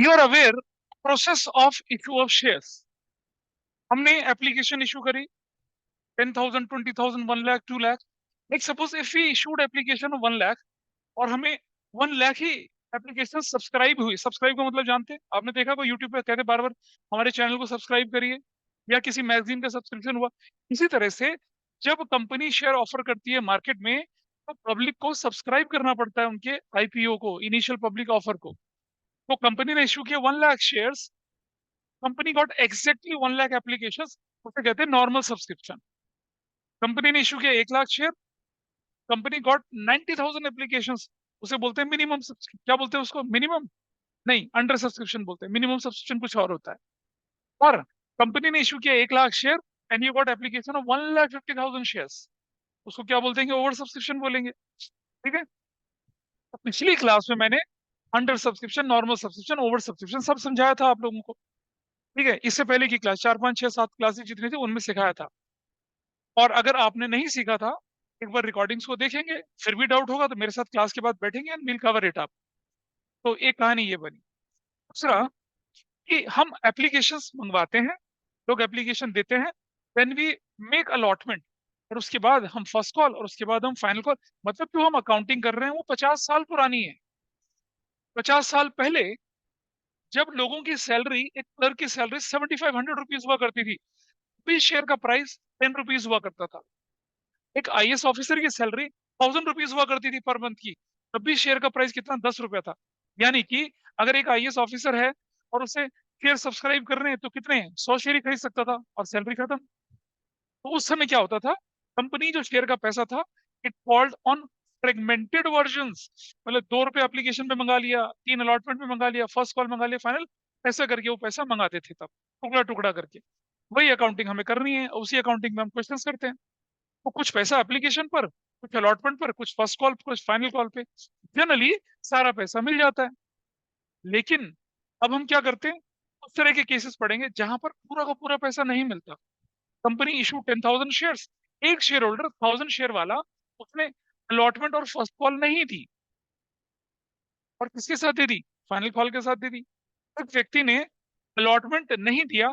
You are aware process of issue of shares. हमने application issue करी 10,000, 20,000, 1 lakh, 2 lakh. Like suppose if we issued application 1 lakh और हमें 1 लाख ही application subscribe हुई। सब्सक्राइब का मतलब जानते हैं, आपने देखा कोई यूट्यूब पे कहते बार बार हमारे चैनल को सब्सक्राइब करिए, या किसी मैगजीन का सब्सक्रिप्शन हुआ। इसी तरह से जब कंपनी शेयर ऑफर करती है मार्केट में, तो पब्लिक को सब्सक्राइब करना पड़ता है उनके आईपीओ को, इनिशियल पब्लिक ऑफर को। तो कंपनी ने इशू किया 1 lakh shares, company got exactly 1 lakh application, उसे कहते हैं नॉर्मल सब्सक्रिप्शन। कंपनी ने इशू किया 1 lakh share, company got 90,000 application, उसे बोलते हैं मिनिमम। क्या बोलते हैं उसको? मिनिमम नहीं, अंडर सब्सक्रिप्शन बोलते हैं। मिनिमम सब्सक्रिप्शन कुछ और होता है। और कंपनी ने इशू किया 1 lakh share and you got application of 1,50,000 shares, उसको क्या बोलते हैं? ओवर सब्सक्रिप्शन बोलेंगे। ठीक है। तो पिछली क्लास में मैंने under subscription, normal subscription, over subscription सब समझाया था आप लोगों को। ठीक है। इससे पहले की क्लास 4, 5, 6, 7 क्लासेस जितनी थी उनमें सिखाया था। और अगर आपने नहीं सीखा था, एक बार रिकॉर्डिंग्स को देखेंगे, फिर भी डाउट होगा तो मेरे साथ क्लास के बाद बैठेंगे and will cover it up. तो एक कहानी ये बनी। दूसरा कि हम एप्लीकेशंस मंगवाते हैं, लोग एप्लीकेशन देते हैं, देन वी मेक अलॉटमेंट, और उसके बाद हम फर्स्ट कॉल और उसके बाद हम फाइनल कॉल। मतलब जो हम अकाउंटिंग कर रहे हैं वो 50 साल पुरानी है। 50 साल पहले जब लोगों की सैलरी, एक क्लर्क की सैलरी 7,500 रुपीज हुआ करती थी, भी शेयर का प्राइस 10 रुपीज हुआ करता था। एक आईएएस ऑफिसर की सैलरी 1,000 रुपीज हुआ करती थी पर मंथ की, तब भी शेयर का प्राइस कितना? 10 रुपया था। यानी कि अगर एक आईएएस ऑफिसर है और उसे शेयर सब्सक्राइब कर रहे हैं तो कितने? 100 शेयर ही खरीद सकता था और सैलरी खत्म। तो उस समय क्या होता था? कंपनी जो शेयर का पैसा था, it called on fragmented versions. मतलब 2 रुपए एप्लीकेशन पे मंगा लिया, 3 अलॉटमेंट में मंगा लिया, फर्स्ट कॉल मंगा लिया, फाइनल, ऐसा करके वो पैसा मंगाते थे तब, टुकड़ा टुकड़ा करके। वही अकाउंटिंग हमें करनी है, उसी अकाउंटिंग में हम क्वेश्चंस करते हैं। तो कुछ पैसा एप्लीकेशन पर, कुछ अलॉटमेंट पर, कुछ फर्स्ट कॉल, कुछ फाइनल कॉल पे, जनरली सारा पैसा मिल जाता है। लेकिन अब हम क्या करते हैं? उस तरह के केसेस पड़ेंगे जहां पर पूरा का पूरा पैसा नहीं मिलता। कंपनी इशू 10,000 शेयर्स, एक शेयर होल्डर 1,000 शेयर वाला, उसने अलॉटमेंट और फर्स्ट कॉल नहीं दी, और किसके साथ दे दी? फाइनल कॉल के साथ दे दी। एक व्यक्ति ने अलॉटमेंट नहीं दिया,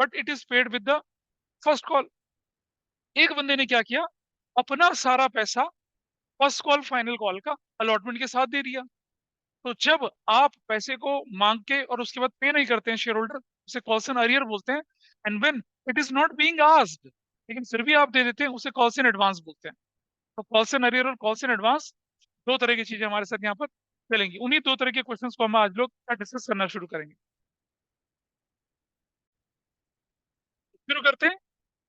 but it is paid with the first call. एक बंदे ने क्या किया? अपना सारा पैसा फर्स्ट कॉल फाइनल कॉल का अलॉटमेंट के साथ दे दिया। तो जब आप पैसे को मांग के और उसके बाद पे नहीं करते हैं शेयर होल्डर, उसे कॉल्स एंड अरियर बोलते हैं। And when it is not being asked, लेकिन फिर भी आप दे देते हैं, उसे कॉल्स इन एडवांस बोलते हैं। तो कॉल्स इन अरियर और कॉल्स इन एडवांस, दो तरह की चीजें हमारे साथ यहाँ पर चलेंगी। उन्हीं दो तरह के क्वेश्चंस को हम आज लोग डिस्कस करना शुरू करेंगे। शुरू करते हैं।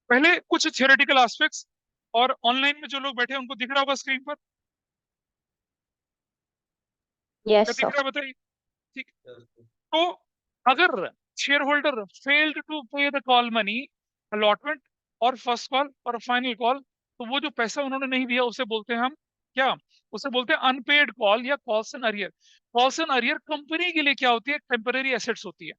पहले कुछ थियोरेटिकल एस्पेक्ट्स, और ऑनलाइन में जो लोग बैठे हैं उनको दिख रहा होगा स्क्रीन पर? क्या यस दिख सर। रहा है बताइए। ठीक। तो अगर share holder failed to pay the call money, allotment और फर्स्ट कॉल और फाइनल कॉल, तो वो जो पैसा उन्होंने नहीं दिया उसे बोलते हैं हम क्या? उसे बोलते हैं अनपेड कॉल या calls and arrear. Calls and arrear company के लिए क्या होती है? टेम्पररी एसेट्स होती है।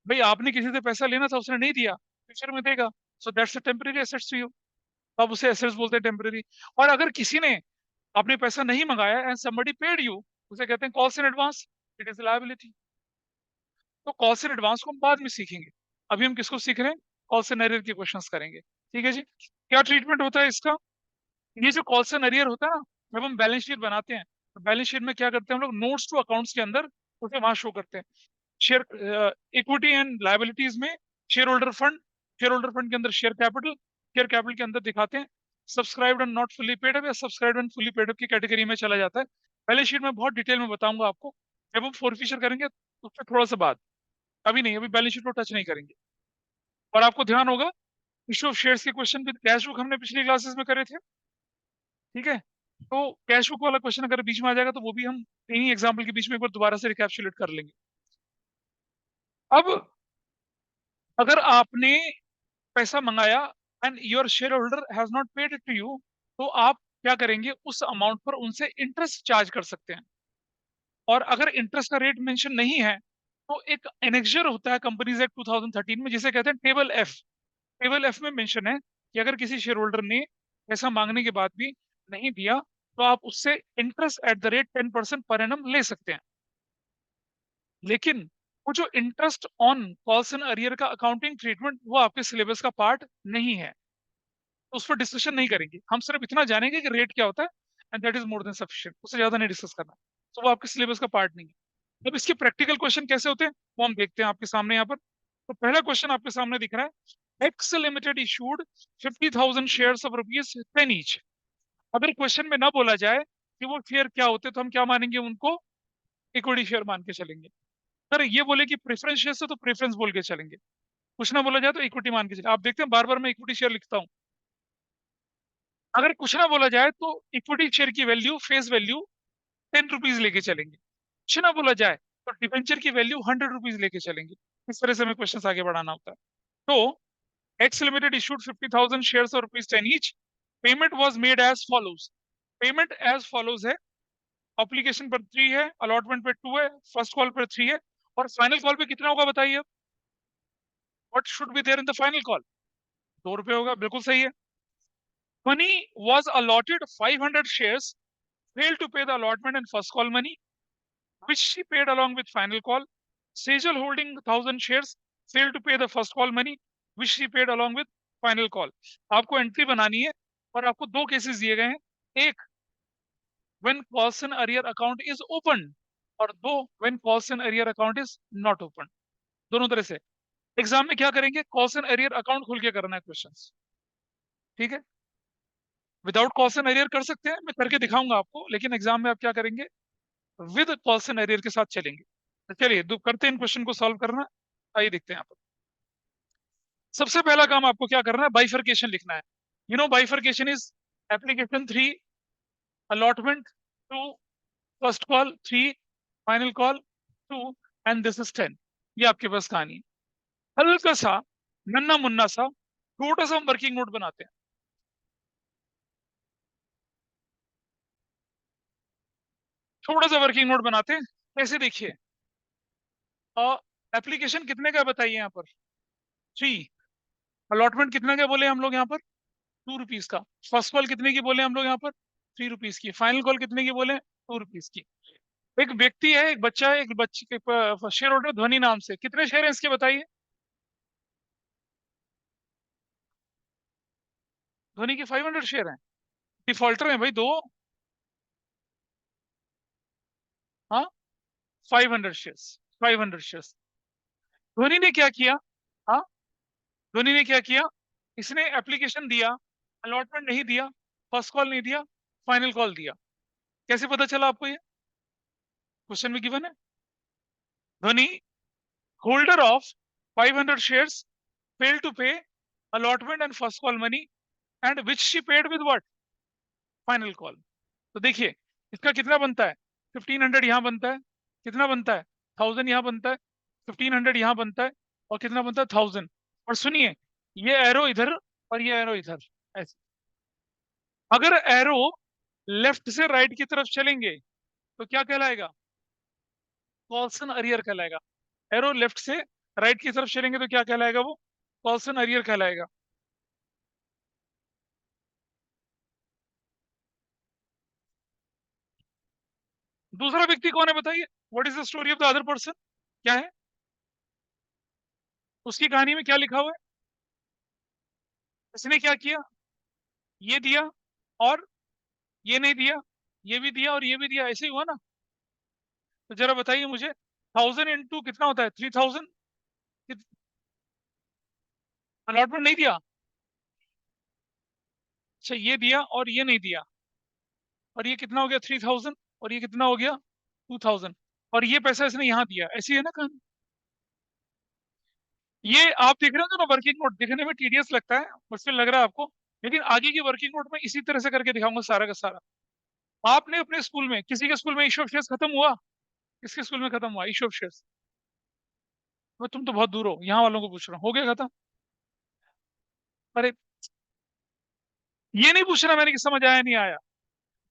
भाई आपने किसी से पैसा लेना था, उसने नहीं दिया, फ्यूचर में देगा, so that's a temporary assets to you. अब उसे एसेट्स बोलते हैं, टेम्पररी। और अगर किसी ने आपने पैसा नहीं मंगाया एंड समबडी पेड यू, उसे कहते हैं calls in advance, it is liability. तो कॉल्स इन एडवांस को हम बाद में सीखेंगे। अभी हम किसको सीख रहे हैं? कॉल्स एंड अरियर के क्वेश्चंस करेंगे। ठीक है जी। क्या ट्रीटमेंट होता है इसका? ये जो कॉल्स एंड अरियर होता है ना, जब हम बैलेंस शीट बनाते हैं, तो बैलेंस शीट में क्या करते हैं हम लोग? नोट्स टू अकाउंट्स के अंदर उसे वहां शो करते हैं। शेयर इक्विटी एंड लायबिलिटीज में share holder fund, share holder fund के अंदर शेयर कैपिटल, शेयर कैपिटल के अंदर दिखाते हैं subscribed and not fully paid up, या subscribed and fully paid up की कैटेगरी में चला जाता है। बैलेंस शीट में बहुत डिटेल में बताऊंगा आपको, जब हम फोरफिशर करेंगे तो उससे थोड़ा सा बाद। अभी नहीं, अभी बैलेंस शीट को टच नहीं करेंगे। और आपको ध्यान होगा, इशू ऑफ शेयर्स के क्वेश्चन विद कैश बुक हमने पिछली क्लासेस में करे थे। ठीक है। तो कैश बुक वाला क्वेश्चन अगर बीच में आ जाएगा तो वो भी हम इन्हीं एग्जाम्पल के बीच में एक बार दोबारा से रिकैप्चुलेट कर लेंगे। अब अगर आपने पैसा मंगाया and your share holder has not paid it to you, तो आप क्या करेंगे? उस अमाउंट पर उनसे इंटरेस्ट चार्ज कर सकते हैं। और अगर इंटरेस्ट का रेट मेंशन नहीं है, तो एक एनेक्जर होता है कंपनीज एक्ट 2013 में, जिसे कहते हैं टेबल एफ। टेबल एफ में मेंशन है कि अगर किसी शेयर होल्डर ने पैसा मांगने के बाद भी नहीं दिया, तो आप उससे interest at the rate 10% per annum ले सकते हैं। लेकिन वो जो interest on calls and arrear का अकाउंटिंग ट्रीटमेंट वो आपके सिलेबस का पार्ट नहीं है, तो उस पर डिस्कशन नहीं करेंगे। हम सिर्फ इतना जानेंगे कि रेट क्या होता है, and that is more than sufficient, उससे ज्यादा नहीं डिस्कस करना। तो वो आपके सिलेबस का पार्ट नहीं है। अब इसके प्रैक्टिकल क्वेश्चन कैसे होते हैं वो हम देखते हैं आपके सामने यहाँ पर। तो पहला क्वेश्चन आपके सामने दिख रहा है, x limited issued 50,000 shares of rupees 10 each. अगर क्वेश्चन में ना बोला जाए कि वो शेयर क्या होते तो हम क्या मानेंगे उनको, इक्विटी शेयर मान के चलेंगे। सर ये बोले कि प्रेफरेंस शेयर से तो प्रेफरेंस बोल के चलेंगे, कुछ ना बोला जाए तो इक्विटी मान के चले। आप देखते हैं बार बार मैं इक्विटी शेयर लिखता हूँ। अगर कुछ ना बोला जाए तो इक्विटी शेयर की वैल्यू फेस वैल्यू 10 रुपीज लेके चलेंगे, कुछ ना बोला जाए तो डिबेंचर की वैल्यू 100 रुपीज लेके चलेंगे। इस तरह से हमें क्वेश्चन आगे बढ़ाना होता है। तो एक्स लिमिटेड इशूड 50,000 शेयर्स और rupees 10 each. Payment was made as follows. Payment as follows है, अप्लीकेशन पर 3 है, अलॉटमेंट पे 2 है, फर्स्ट कॉल पर 3 है, और फाइनल कॉल पे कितना होगा बताइए। What should be there in the final call? 2 रुपए होगा, बिल्कुल सही है। Money was allotted 500 shares, failed to pay the allotment and first call money, which she paid along with final call. Sejal holding 1,000 shares failed to pay the first call money, which she paid along with final call. आपको entry बनानी है और आपको दो cases दिए गए हैं, एक when calls and arrear account is open, और दो when calls and arrear account is not open। दोनों तरह से एग्जाम में क्या करेंगे, कॉल्स एंड अरियर अकाउंट खोल के करना है क्वेश्चंस, ठीक है। विदाउट कॉल्स एंड अरियर कर सकते हैं, मैं करके दिखाऊंगा आपको, लेकिन एग्जाम में आप क्या करेंगे, विद कॉल्स एंड अरियर के साथ चलेंगे। तो चलिए करते हैं इन क्वेश्चन को सॉल्व करना। आइए देखते हैं यहाँ पर। सबसे पहला काम आपको क्या करना है, बाइफर्केशन लिखना है। You know bifurcation is application 3, allotment 2, first call 3, final call 2, and this is 10। ये आपके पास कहानी है। हल्का सा नन्ना मुन्ना सा छोटा सा हम वर्किंग नोट बनाते हैं। छोटा सा वर्किंग नोट बनाते हैं, कैसे देखिए। एप्लीकेशन कितने का बताइए यहाँ पर, 3। अलॉटमेंट कितने का बोले हम लोग यहाँ पर, 2 रुपीज का। फर्स्ट कॉल कितने की बोले हम लोग यहाँ पर, 3 रुपीज की। फाइनल कॉल कितने की बोले, 2 रुपीज की। एक व्यक्ति है, एक बच्चा है, एक बच्चे के शेयर होल्डर ध्वनि नाम से, कितने शेयर है इसके बताइए। ध्वनि के 500 शेयर हैं, डिफॉल्टर है भाई दो। हाँ, 500 शेयर्स, 500 शेयर्स। ध्वनि ने क्या किया, हाँ, ध्वनि ने क्या किया, इसने एप्लीकेशन दिया, अलॉटमेंट नहीं दिया, फर्स्ट कॉल नहीं दिया, फाइनल कॉल दिया। कैसे पता चला आपको, ये क्वेश्चन में गिवन है। ध्वनि holder of 500 shares failed to pay allotment and first call money, and which she paid with what, final call। तो देखिए इसका कितना बनता है, 1500 यहाँ बनता है, कितना बनता है, 1000 यहाँ बनता है, 1500 यहाँ बनता है, और कितना बनता है, 1000। और सुनिए, ये एरो इधर और ये एरो इधर, ऐसे। अगर एरो लेफ्ट से राइट की तरफ चलेंगे तो क्या कहलाएगा, कॉल्सन अरियर कहलाएगा। एरो लेफ्ट से राइट की तरफ चलेंगे तो क्या कहलाएगा, वो कॉल्सन अरियर कहलाएगा। दूसरा व्यक्ति कौन है बताइए, what is the story of the other person, क्या है उसकी कहानी में, क्या लिखा हुआ है। इसने क्या किया, ये दिया और ये नहीं दिया, ये भी दिया और ये भी दिया, ऐसे ही हुआ ना। तो जरा बताइए मुझे, 1000 into कितना होता है, 3000। अलॉटमेंट नहीं दिया, अच्छा ये दिया और ये नहीं दिया, और ये कितना हो गया, 3000, और ये कितना हो गया, 2000, और ये पैसा इसने यहाँ दिया, ऐसी है ना कहानी। ये आप देख रहे हो ना, वर्किंग नोट दिखने में टीडियस लगता है, मुश्किल लग रहा है आपको, लेकिन आगे की वर्किंग नोट में इसी तरह से करके दिखाऊंगा सारा का सारा। आपने अपने स्कूल में, किसी के स्कूल में इशू ऑफ शेयर्स खत्म हुआ, किसके स्कूल में खत्म हुआ इशू ऑफ शेयर्स, वो तुम तो बहुत दूर हो, यहाँ वालों को पूछ रहा हूँ, हो गया खत्म। अरे ये नहीं पूछ रहा मैंने कि समझ आया नहीं आया।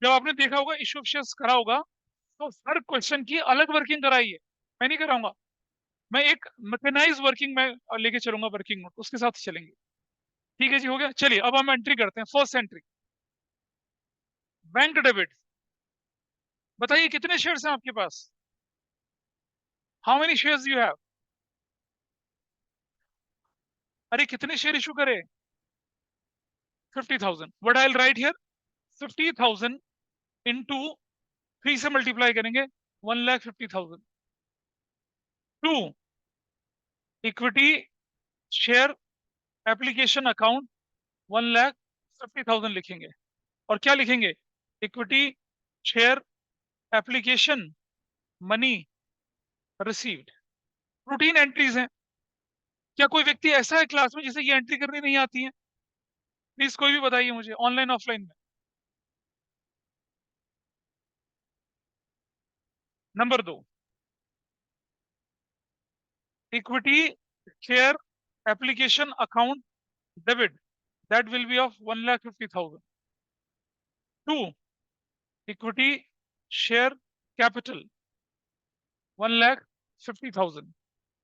जब आपने देखा होगा इशू ऑफ शेयर्स करा होगा, तो हर क्वेश्चन की अलग वर्किंग कराई है, मैं नहीं कराऊंगा। मैं एक मैकेनाइज वर्किंग में लेके चलूंगा, वर्किंग नोट उसके साथ चलेंगे। ठीक है जी, हो गया। चलिए अब हम एंट्री करते हैं, फर्स्ट एंट्री, बैंक डेबिट। बताइए कितने शेयर्स हैं आपके पास, how many shares you have. अरे कितने शेयर इशू करे? 50,000। What I will write here, 50,000 into 3 से मल्टीप्लाई करेंगे, 1,50,000। To, equity share application account 1,50,000 लिखेंगे। और क्या लिखेंगे? Equity share application money received. Routine entries हैं। क्या कोई व्यक्ति ऐसा है क्लास में जिसे ये एंट्री करनी नहीं आती है? प्लीज कोई भी बताइए मुझे, ऑनलाइन ऑफलाइन में। Number 2, equity share application account debit, that will be of 1,50,000। To, equity share capital 1,50,000।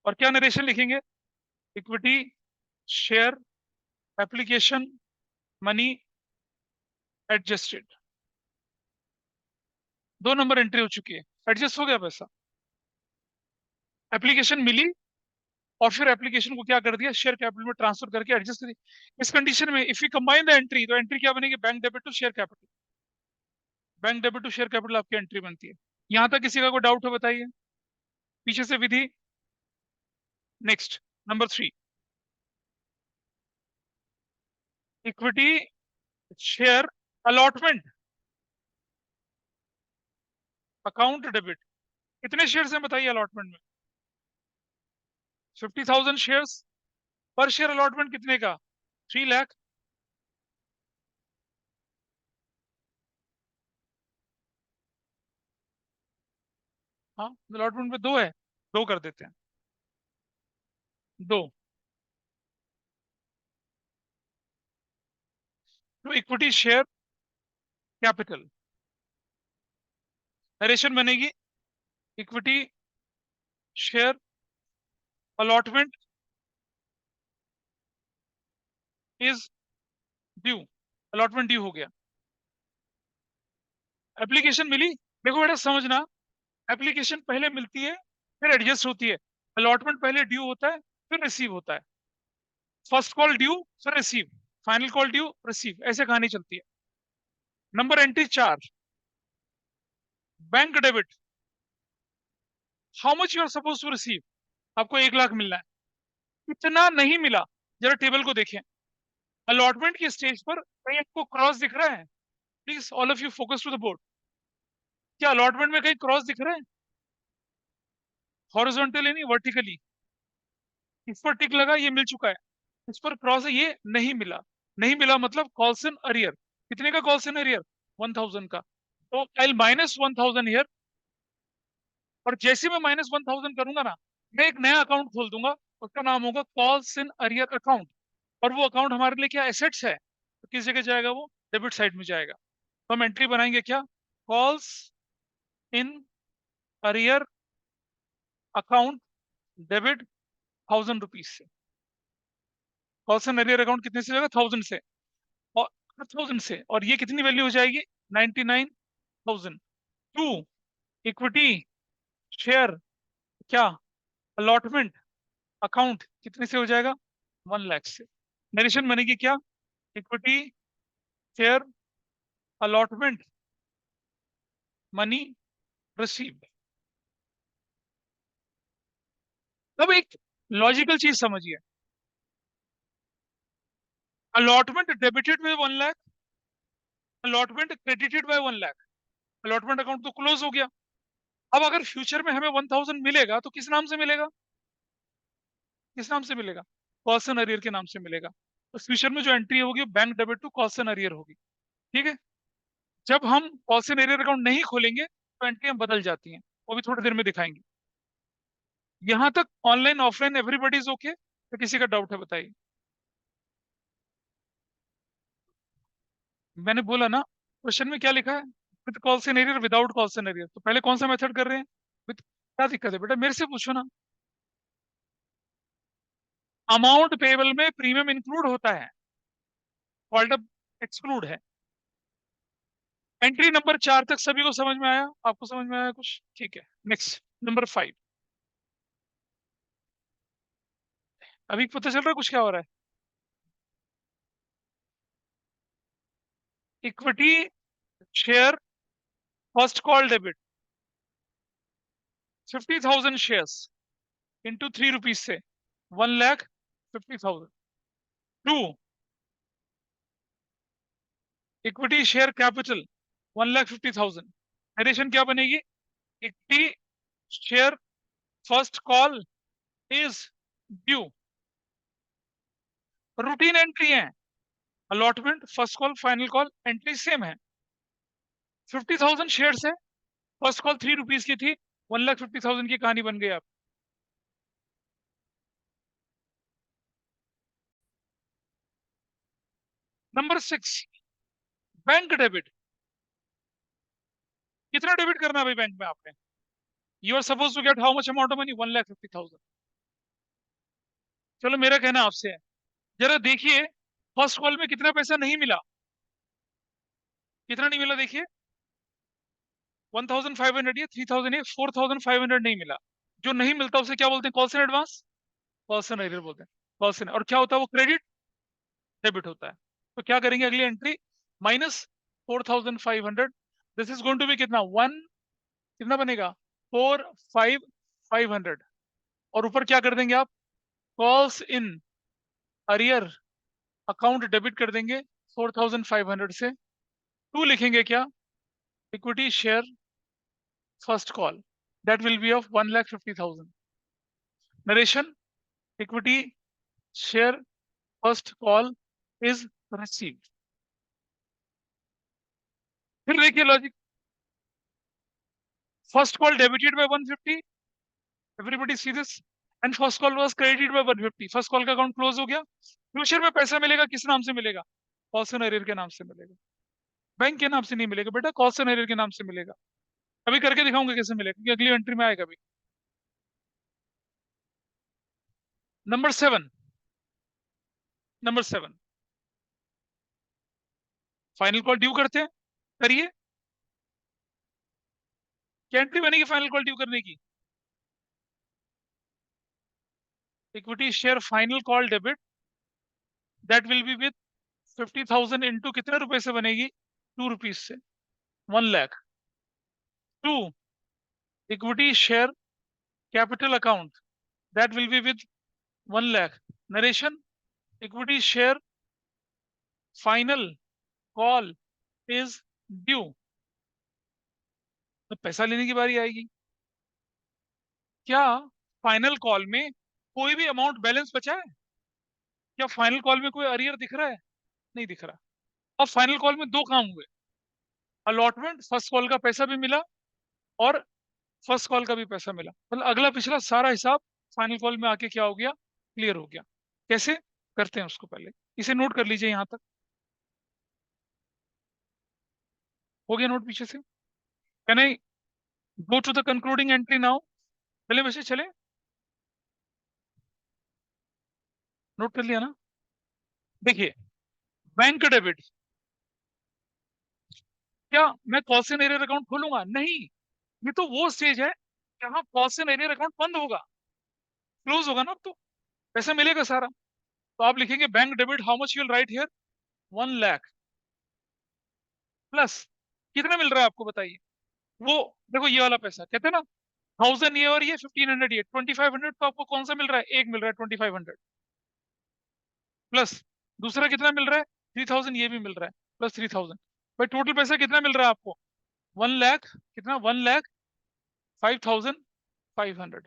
और क्या नरेशन लिखेंगे? Equity share application money adjusted. 2 number entry हो चुकी है, एडजस्ट हो गया पैसा, एप्लीकेशन मिली, और फिर एप्लीकेशन को क्या कर दिया, शेयर कैपिटल में ट्रांसफर करके एडजस्ट कर दिया। इस कंडीशन में if you combine the entry, तो एंट्री क्या बनेगी? Bank debit to share capital. Bank debit to share capital आपकी एंट्री बनती है। यहां तक किसी का कोई डाउट हो बताइए, पीछे से विधि। Next, number 3, equity share allotment account debit. कितने शेयर हैं बताइए अलॉटमेंट में? 50,000 शेयर्स। पर शेयर अलॉटमेंट कितने का? 3 लाख। हाँ, अलॉटमेंट में 2 है, 2 कर देते हैं, 2। तो इक्विटी शेयर कैपिटल, नरेशन बनेगी equity share allotment is due. Allotment due हो गया। एप्लीकेशन मिली, देखो बेटा समझना, एप्लीकेशन पहले मिलती है फिर एडजस्ट होती है। अलॉटमेंट पहले ड्यू होता है फिर रिसीव होता है। फर्स्ट कॉल ड्यू फिर receive, final call due receive, ऐसे कहानी चलती है। Number entry 4, bank debit. How much you are suppose to receive? आपको 1 लाख मिलना है, कितना नहीं मिला? जरा टेबल को देखें। अलॉटमेंट की स्टेज पर कहीं आपको क्रॉस दिख रहा है? Please all of you focus to the board. क्या अलॉटमेंट में कहीं क्रॉस दिख रहा है? हॉरिजॉन्टली नहीं, वर्टिकली। इस पर टिक लगा, ये मिल चुका है। इस पर क्रॉस है, ये नहीं मिला। नहीं मिला मतलब कॉल्स इन अरियर। कितने का कॉल्स इन अरियर? 1,000 का। तो आई माइनस 1,000 हियर। और जैसे मैं -1,000 करूंगा ना, मैं एक नया अकाउंट खोल दूंगा, उसका नाम होगा कॉल्स इन अरियर अकाउंट। और वो अकाउंट हमारे लिए क्या, एसेट्स है, तो किस जगह जाएगा वो? डेबिट साइड में जाएगा। तो हम एंट्री बनाएंगे क्या? Calls in arrear account debit 1,000 rupees से। कॉल्स इन अरियर अकाउंट कितने से जाएगा? 1,000 से। और 1,000 से, और ये कितनी वैल्यू हो जाएगी? 99,000। टू, इक्विटी शेयर क्या अलॉटमेंट अकाउंट कितने से हो जाएगा? 1 लाख से। नरेशन बनेगी क्या? Equity share allotment money received. अब एक लॉजिकल चीज समझिए, allotment debited by 1 lakh, allotment credited by 1 lakh. Allotment account तो क्लोज हो गया। अब अगर फ्यूचर में हमें 1,000 मिलेगा तो किस नाम से मिलेगा? किस नाम से मिलेगा? कॉस्ट एंड अरियर के नाम से मिलेगा। तो फ्यूचर में जो एंट्री होगी bank debit to cost and arrear होगी। ठीक है। जब हम कॉस्ट एंड अरियर अकाउंट नहीं खोलेंगे तो एंट्री बदल जाती हैं, वो भी थोड़ी देर में दिखाएंगे। यहां तक online offline everybody is okay? तो किसी का डाउट है बताइए। मैंने बोला ना, क्वेश्चन में क्या लिखा है? With call and arrear, without call and arrear. तो पहले कौन सा मेथड कर रहे हैं? विद। क्या दिक्कत है बेटा, मेरे से पूछो ना। अमाउंट पेबल में प्रीमियम इंक्लूड होता है, कॉल्ड अप एक्सक्लूड है। एंट्री नंबर 4 तक सभी को समझ में आया? आपको समझ में आया कुछ? ठीक है। Next, number 5। अभी पता चल रहा है कुछ क्या हो रहा है? Equity share first call debit 50,000 shares into 3 rupees से 1,50,000। To, equity share capital 1,50,000। Narration क्या बनेगी? Equity share first call is due. Routine entry है, allotment, first call, final call, entry same है। 50,000 शेयर्स है, फर्स्ट कॉल 3 रुपीज की थी, 1,50,000 की कहानी बन गई आप। Number 6, bank debit. कितना डेबिट करना है भाई बैंक में आपने? You are suppose to get how much amount of money? 1,50,000। चलो मेरा कहना आपसे है, जरा देखिए फर्स्ट कॉल में कितना पैसा नहीं मिला। कितना नहीं मिला देखिए, 1,500 या 3,000 या 4,500 नहीं मिला। जो नहीं मिलता उसे क्या बोलते हैं? Calls in advance, calls in arrear बोलते हैं। कॉल्स इन, और क्या होता है वो? क्रेडिट डेबिट होता है। तो क्या करेंगे अगली एंट्री? Minus 4,500। This is going to be कितना? वन, कितना बनेगा? 4,500। और ऊपर क्या कर देंगे आप? Calls in arrear account debit कर देंगे 4,500 से। टू लिखेंगे क्या? Equity share first call, that will be of 1,50,000। Narration, equity share first call is received. फिर देखिए logic, first call debited by 150, everybody see this, and first call was credited by 150। First call का account close हो गया। Future में पैसा मिलेगा किस नाम से मिलेगा? कॉल्स एंड एरियर के नाम से मिलेगा। बैंक के नाम से नहीं मिलेगा बेटा, कॉल्स एंड एरियर के नाम से मिलेगा। अभी करके दिखाऊंगा कैसे मिलेगा, क्योंकि अगली एंट्री में आएगा अभी। Number 7, number 7, final call due करते हैं। करिए, क्या एंट्री बनेगी फाइनल कॉल ड्यू करने की? Equity share final call debit, that will be with 50,000 into कितने रुपए से बनेगी? 2 रुपीज से, 1 lakh. To, equity share capital account, that will be with 1 lakh. Narration, equity share final call is due. तो पैसा लेने की बारी आएगी। क्या फाइनल कॉल में कोई भी अमाउंट बैलेंस बचा है? क्या फाइनल कॉल में कोई अरियर दिख रहा है? नहीं दिख रहा। अब फाइनल कॉल में दो काम हुए, अलॉटमेंट, फर्स्ट कॉल का पैसा भी मिला और फर्स्ट कॉल का भी पैसा मिला। मतलब अगला पिछला सारा हिसाब फाइनल कॉल में आके क्या हो गया? क्लियर हो गया। कैसे करते हैं उसको पहले इसे नोट कर लीजिए। यहां तक हो गया नोट पीछे से? Can I go to the concluding entry now? चले वैसे चले, नोट कर लिया ना? देखिए, बैंक डेबिट, क्या मैं कॉस्ट एंड एरियर अकाउंट खोलूंगा? नहीं, ये तो वो स्टेज है जहां कॉस्ट एंड एरियर अकाउंट बंद होगा, क्लोज होगा ना। अब तो पैसा मिलेगा सारा। तो आप लिखेंगे bank debit, how much you will write here? 1 lakh plus, कितना मिल रहा है आपको बताइए? वो देखो ये वाला पैसा कहते हैं ना, 1,000 ये और ये 1,500 ये, 2,500। तो आपको कौन सा मिल रहा है? एक मिल रहा है 2,500 प्लस दूसरा कितना मिल रहा है? 3,000 ये भी मिल रहा है प्लस 3,000। भाई टोटल पैसा कितना मिल रहा है आपको? 1 लाख, कितना? 1,05,500।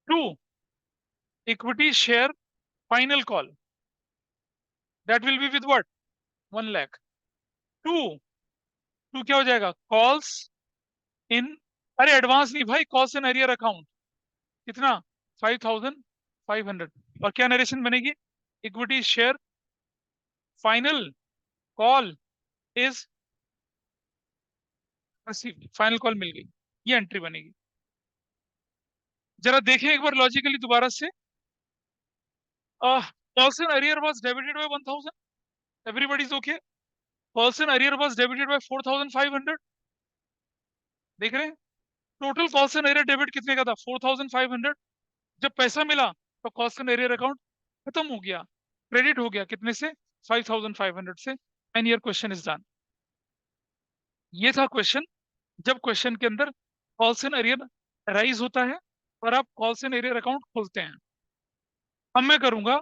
To, equity share final call, that will be with what? 1 lakh. To, to क्या हो जाएगा? कॉल्स इन, अरे एडवांस नहीं भाई, कॉल्स इन एरियर अकाउंट, कितना? 5,500। और क्या नरेशन बनेगी? Equity share final call is received, final call मिल गई। ये एंट्री बनेगी। जरा देखें एक बार लॉजिकली दोबारा से। Calls in arrear was debited bye 1,000, everybody is okay. Calls in arrear was debited bye 4,500, देख रहे हैं? Total calls in arrear debit कितने का था? 4,500। जब पैसा मिला तो कॉस्ट एंड एरियर अकाउंट खत्म हो गया, क्रेडिट हो गया कितने से? 5,500 से, and your question is done. ये था क्वेश्चन। जब क्वेश्चन के अंदर कॉल्स एंड एरियर राइज होता है और आप कॉल्स एंड एरियर अकाउंट खोलते हैं। अब मैं करूंगा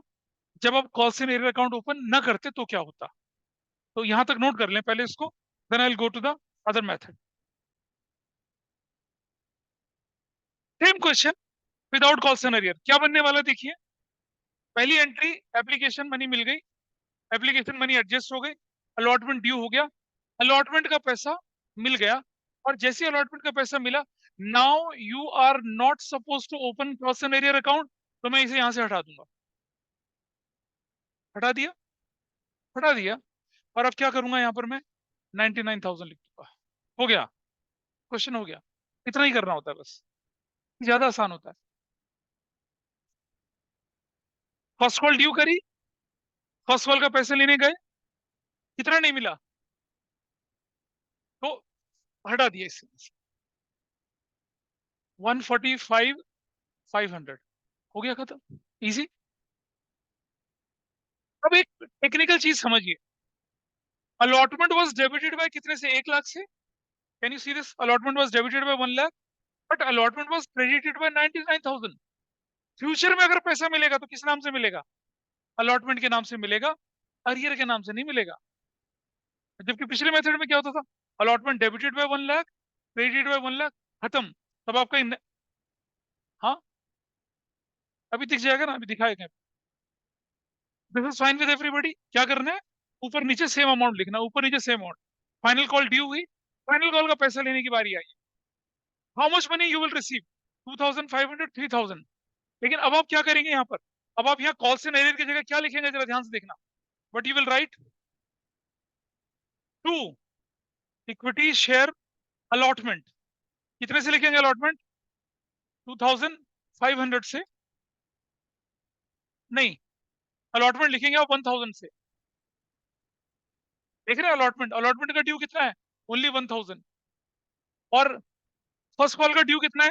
जब आप calls and arrear account open ना करते तो क्या होता। तो यहां तक नोट कर लें पहले इसको, then I will go to the other method. Same question without calls and arrear, क्या बनने वाला देखिए। पहली एंट्री, एप्लीकेशन मनी मिल गई, एप्लीकेशन मनी एडजस्ट हो गई, अलॉटमेंट ड्यू हो गया, अलॉटमेंट का पैसा मिल गया। और जैसे अलॉटमेंट का पैसा मिला, now you are not suppose to open calls and arrear account, तो मैं इसे यहां से हटा दूंगा। हटा दिया, हटा दिया। और अब क्या करूंगा यहाँ पर मैं 99,000 लिख दूंगा। हो गया, क्वेश्चन हो गया। इतना ही करना होता है बस, ज्यादा आसान होता है। फर्स्ट कॉल ड्यू करी, फर्स्ट कॉल का पैसे लेने गए, कितना नहीं मिला, तो हटा दिया इससे। 145,500 हो गया, खत्म, इजी। अब एक टेक्निकल चीज समझिए। अलॉटमेंट वाज डेबिटेड बाय कितने से, 1 लाख से। Can you see this, allotment was debited by 1 lakh, but allotment was credited by 99,000। Future में अगर पैसा मिलेगा तो किस नाम से मिलेगा, अलॉटमेंट के नाम से मिलेगा, अरियर के नाम से नहीं मिलेगा। जबकि पिछले मेथड में क्या होता था, allotment debited by 1 lakh, credited by 1 lakh, खत्म। तब आपका हाँ, अभी दिख जाएगा ना, अभी दिखाएगा। This is fine with everybody. क्या करना है, ऊपर नीचे सेम अमाउंट लिखना, ऊपर नीचे same amount. Final call due हुई, फाइनल कॉल का पैसा लेने की बारी आई। How much money you will receive, 2,500, 3,000। लेकिन अब आप क्या करेंगे यहाँ पर, अब आप यहाँ कॉल से एरियर की जगह क्या लिखेंगे, जरा ध्यान से देखना। But you will write to equity share allotment. कितने से लिखेंगे अलॉटमेंट, 2,500 से, नहीं, अलॉटमेंट लिखेंगे आप 1,000 से। देख रहे हैं, अलॉटमेंट, अलॉटमेंट का ड्यू कितना है, ओनली 1,000। और फर्स्ट कॉल का ड्यू कितना है,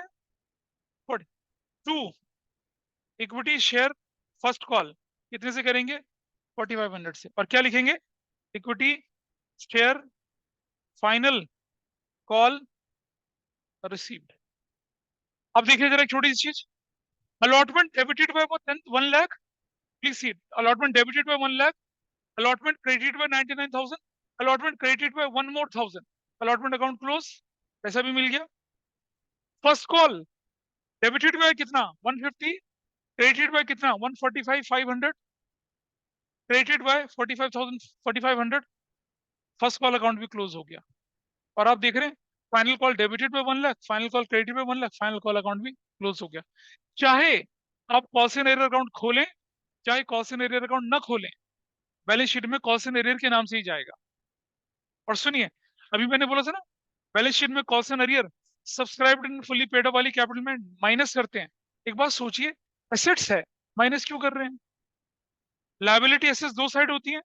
to equity share first call, कितने से करेंगे, 4,500 से। और क्या लिखेंगे, equity share final call received. अब देखिए जरा एक छोटी सी चीज, allotment debited by 1 lakh, please see, allotment debited by 1 lakh, allotment credited by 99,000, allotment credited by 1 more 1,000, allotment account close, पैसा भी मिल गया। फर्स्ट कॉल डेबिटेड बाय कितना, 150, क्रेडिटेड बाय कितना, 145,500, credited bye 45,000, 4,500, first call account भी क्लोज हो गया। और आप देख रहे हैं, final call debited by 1 lakh, final call credited by 1 lakh, final call account भी क्लोज हो गया। चाहे आप कॉल्स एंड एरियर अकाउंट खोलें, चाहे कॉल्स एंड एरियर अकाउंट ना खोलें, बैलेंस शीट में कॉल्स एंड एरियर के नाम से ही जाएगा। और सुनिए, अभी मैंने बोला था ना, बैलेंस शीट में calls and arrear subscribed and fully paid up वाली कैपिटल में माइनस करते हैं। एक बात सोचिए, एसेट्स है, माइनस क्यों कर रहे हैं। लायबिलिटी एसेट्स दो साइड होती है,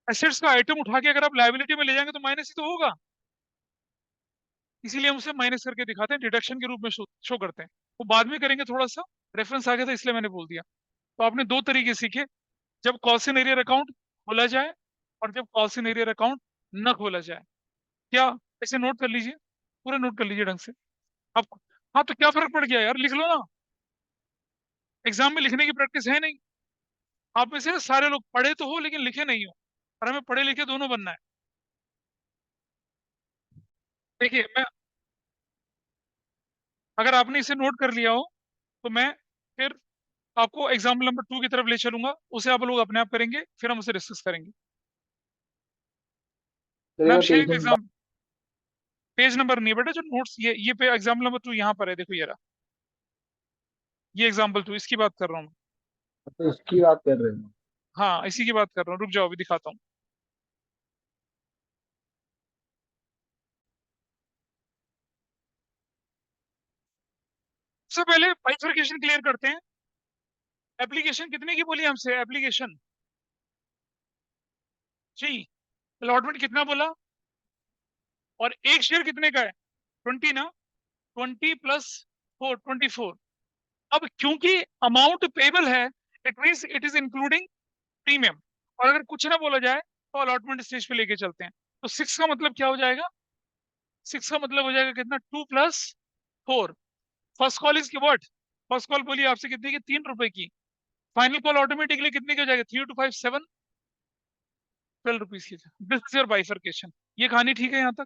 एसेट्स का आइटम उठा के अगर आप लायबिलिटी में ले जाएंगे तो माइनस ही तो होगा। इसीलिए हम उसे माइनस करके दिखाते हैं, डिडक्शन के रूप में शो करते हैं। वो बाद में करेंगे, थोड़ा सा रेफरेंस आ गया था इसलिए मैंने बोल दिया। तो आपने दो तरीके सीखे, जब कॉल्स एंड एरियर अकाउंट खोला जाए और जब कॉल्स एंड एरियर अकाउंट न खोला जाए। क्या, ऐसे नोट कर लीजिए, पूरा नोट कर लीजिए ढंग से। आप, हाँ तो क्या फर्क पड़ गया यार, लिख लो ना। एग्जाम में लिखने की प्रैक्टिस है नहीं। आप में से सारे लोग पढ़े तो हो लेकिन लिखे नहीं हो, और हमें पढ़े लिखे दोनों बनना है। देखिए मैं, अगर आपने इसे नोट कर लिया हो तो मैं फिर आपको एग्जाम्पल नंबर 2 की तरफ ले चलूंगा, उसे आप लोग अपने आप करेंगे, फिर हम उसे डिस्कस करेंगे। चलेगा ma'am page sharing number. Exam, page number नहीं बेटा, जो नोट्स, ये पे एग्जाम्पल नंबर 2 यहाँ पर है, देखो ये रहा, ये एग्जाम्पल 2, इसकी बात कर रहा हूँ। तो उसकी बात कर रहे हैं। हाँ इसी की बात कर रहा हूँ, रुक जाओ अभी दिखाता हूँ। सबसे पहले बाइफरकेशन क्लियर करते हैं। एप्लीकेशन कितने की बोली हमसे, एप्लीकेशन जी, अलॉटमेंट कितना बोला, और एक शेयर कितने का है, 20 ना, 20 प्लस 4, 24। अब क्योंकि अमाउंट पेबल है, it means it is including premium. और अगर कुछ ना बोला जाए तो अलॉटमेंट स्टेज पे लेके चलते हैं। तो 6 का मतलब क्या हो जाएगा, 6 का मतलब हो जाएगा कितना, 2 + 4। फर्स्ट कॉल इज की व्हाट, फर्स्ट कॉल बोलिए आपसे कितने की, 3 रुपए की। फाइनल कॉल ऑटोमेटिकली कितने की हो जाएगा, 3 × 2 = 5 = 7, 12 रुपीज की। This is your bifurcation. ये कहानी ठीक है यहाँ तक?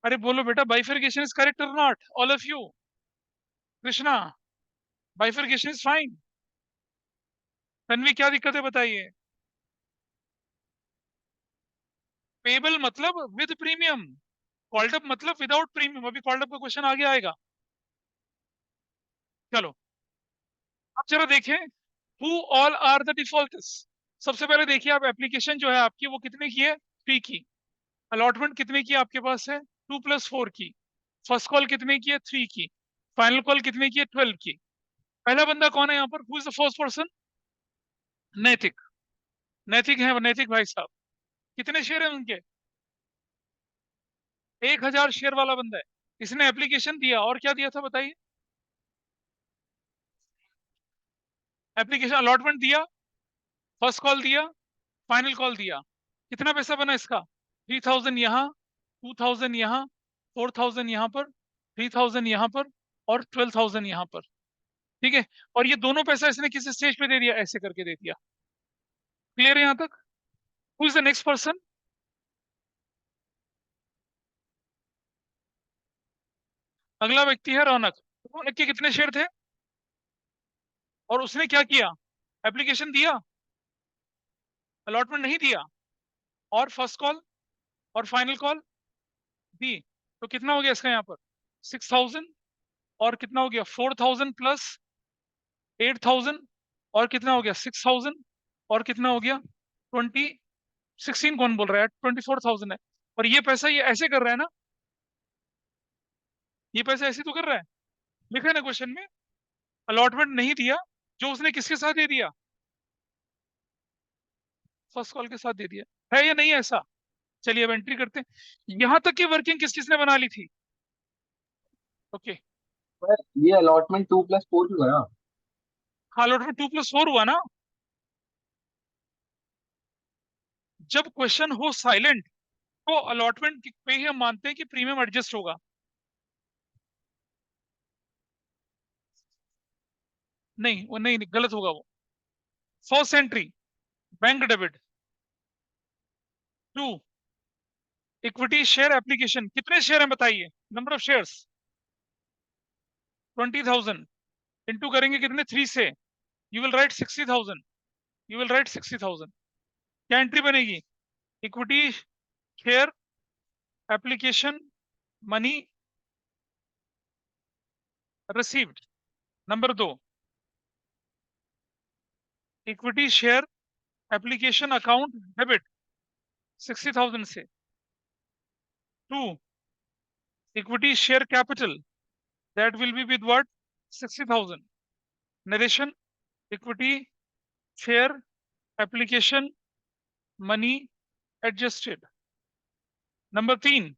अरे बोलो बेटा, बाइफर्केशन इज करेक्ट और not, all of you? Krishna, bifurcation is fine. Tanvi क्या दिक्कत है बताइए? पेबल मतलब विद प्रीमियम, कॉल्ड अप मतलब विदाउट प्रीमियम। अभी कॉल्ड अप का क्वेश्चन आगे आएगा। चलो अब जरा देखें, who all are the defaulters. सबसे पहले देखिए आप, एप्लीकेशन जो है आपकी वो कितने की है, 3 की। अलॉटमेंट कितने की आपके पास है, 2 + 4 की। फर्स्ट कॉल कितने की है, 3 की। फाइनल कॉल कितने की है, 12 की। पहला बंदा कौन है यहाँ पर, who is the first person? नैतिक। नैतिक है वो, नैतिक भाई साहब। कितने शेयर है उनके, 1000 शेयर वाला बंदा है। इसने एप्लीकेशन दिया, और क्या दिया था बताइए? एप्लीकेशन अलॉटमेंट दिया, फर्स्ट कॉल दिया, फाइनल कॉल दिया। कितना पैसा बना इसका, 3000 यहाँ, 2000 यहाँ, 4000 यहाँ पर, 3000 यहाँ पर, और 12000 यहाँ पर। ठीक है, और ये दोनों पैसा इसने किस स्टेज पे दे दिया, ऐसे करके दे दिया। क्लियर है यहाँ तक? Who is the next person? अगला व्यक्ति है रौनक। रौनक के कितने शेयर थे, और उसने क्या किया, एप्लीकेशन दिया, अलॉटमेंट नहीं दिया, और फर्स्ट कॉल और फाइनल कॉल दी। तो कितना हो गया इसका यहाँ पर, 6000, और कितना हो गया, 4000 + 8000, और कितना हो गया, 6000, और कितना हो गया, 16 कौन बोल रहा है, 24,000 है। और ये पैसा ये ऐसे कर रहा है ना, ये पैसा ऐसे तो कर रहा है, लिखा है ना क्वेश्चन में। अलॉटमेंट नहीं दिया, जो उसने किसके साथ दे दिया, फर्स्ट कॉल के साथ दे दिया। है या नहीं है ऐसा? चलिए अब एंट्री करते हैं। यहां तक की वर्किंग किस किसने बना ली थी? ओके, पर ये अलॉटमेंट 2 + 4 की हुआ ना। हाँ अलॉटमेंट 2 + 4 हुआ ना। जब क्वेश्चन हो साइलेंट तो अलॉटमेंट पे ही हम मानते हैं कि प्रीमियम एडजस्ट होगा। नहीं वो नहीं, नहीं गलत होगा वो। First entry, bank debit. 2, equity share application. कितने शेयर हैं बताइए, नंबर ऑफ शेयर्स 20,000। इंटू करेंगे कितने, 3 से, you will right 60,000, you will right 60,000। क्या एंट्री बनेगी, equity share application money received. Number 2, equity share application account debit 60,000 से। 2, equity share capital that will be with what, 60,000। Narration, equity share application money adjusted. Number 3,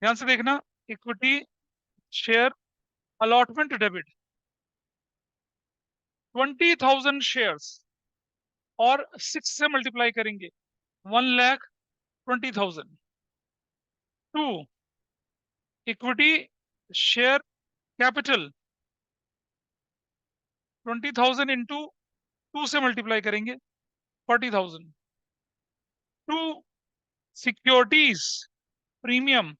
ध्यान से देखना, equity share allotment debit 20,000 shares, और 6 से multiply करेंगे, 1,20,000। 2, equity share capital 20,000 into 2 से multiply करेंगे, 40,000। 2, securities premium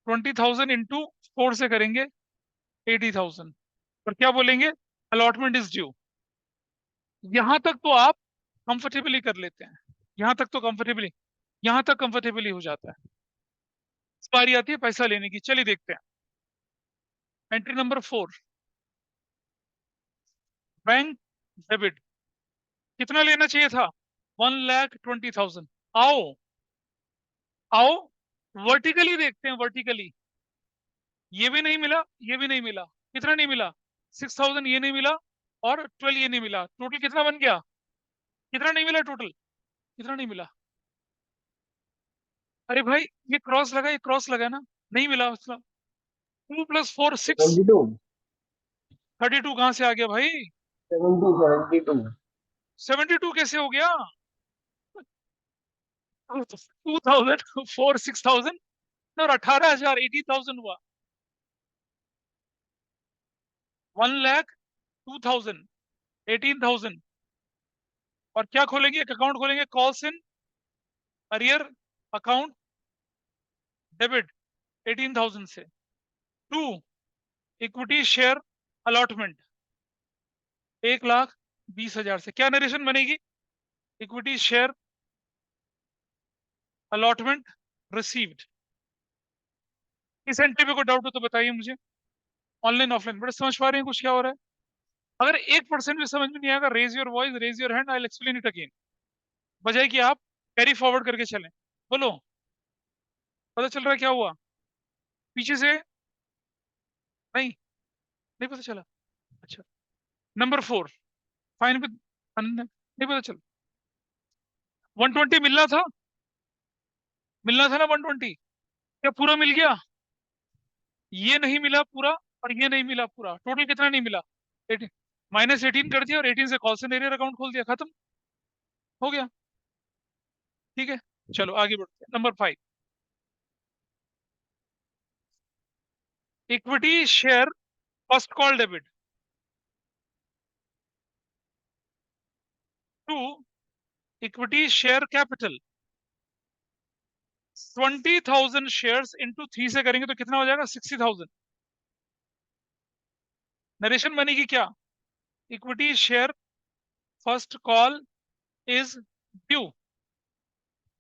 20,000 into 4 से करेंगे, 80,000। और क्या बोलेंगे, अलॉटमेंट इज ड्यू। यहां तक तो आप कंफर्टेबली कर लेते हैं, यहां तक तो कंफर्टेबली, यहां तक कंफर्टेबली हो जाता है। इस बारी आती है पैसा लेने की, चलिए देखते हैं। Entry number 4, bank debit. कितना लेना चाहिए था, 1,20,000। आओ आओ, वर्टिकली देखते हैं, वर्टिकली। ये भी नहीं मिला, ये भी नहीं मिला। कितना नहीं मिला, 6,000 ये नहीं मिला, और 12 ये नहीं मिला। टोटल कितना बन गया, कितना नहीं मिला टोटल, कितना नहीं मिला? अरे भाई, ये क्रॉस लगा, ये क्रॉस लगा ना, नहीं मिला मतलब। 2 + 4 6, 72। 32 कहाँ से आ गया भाई? 72। 72 कैसे हो गया? 2000 4 6000 और 18,000 18,000 हुआ। 1,02,000 18,000। और क्या खोलेंगे, एक अकाउंट खोलेंगे, calls in arrear account debit 18,000 से। 2 इक्विटी शेयर अलॉटमेंट 1,20,000 से। क्या नरेशन बनेगी? Equity share allotment received. इस एंट्री पे कोई डाउट हो तो बताइए मुझे। ऑनलाइन ऑफलाइन बड़े समझ पा रहे हैं कुछ क्या हो रहा है? अगर 1% भी समझ में नहीं आएगा, raise your voice, raise your hand, I will explain it again. बजाय कि आप कैरी फॉरवर्ड करके चलें। बोलो, पता चल रहा है क्या हुआ पीछे से? नहीं, नहीं पता चला। अच्छा, नंबर 4, फाइन विद, नहीं पता चला। 120 मिलना था ना 120। क्या पूरा मिल गया? ये नहीं मिला पूरा और ये नहीं मिला पूरा, टोटल कितना नहीं मिला? 18, -18 कर दिया और 18 से कॉल्सन एरियर अकाउंट खोल दिया, खत्म हो गया। ठीक है, चलो आगे बढ़ते हैं। Number 5, equity share first call debit. 2 equity share capital 20,000 shares into 3 से करेंगे तो कितना हो जाएगा? 60,000। नरेशन बनेगी क्या? Equity share first call is due.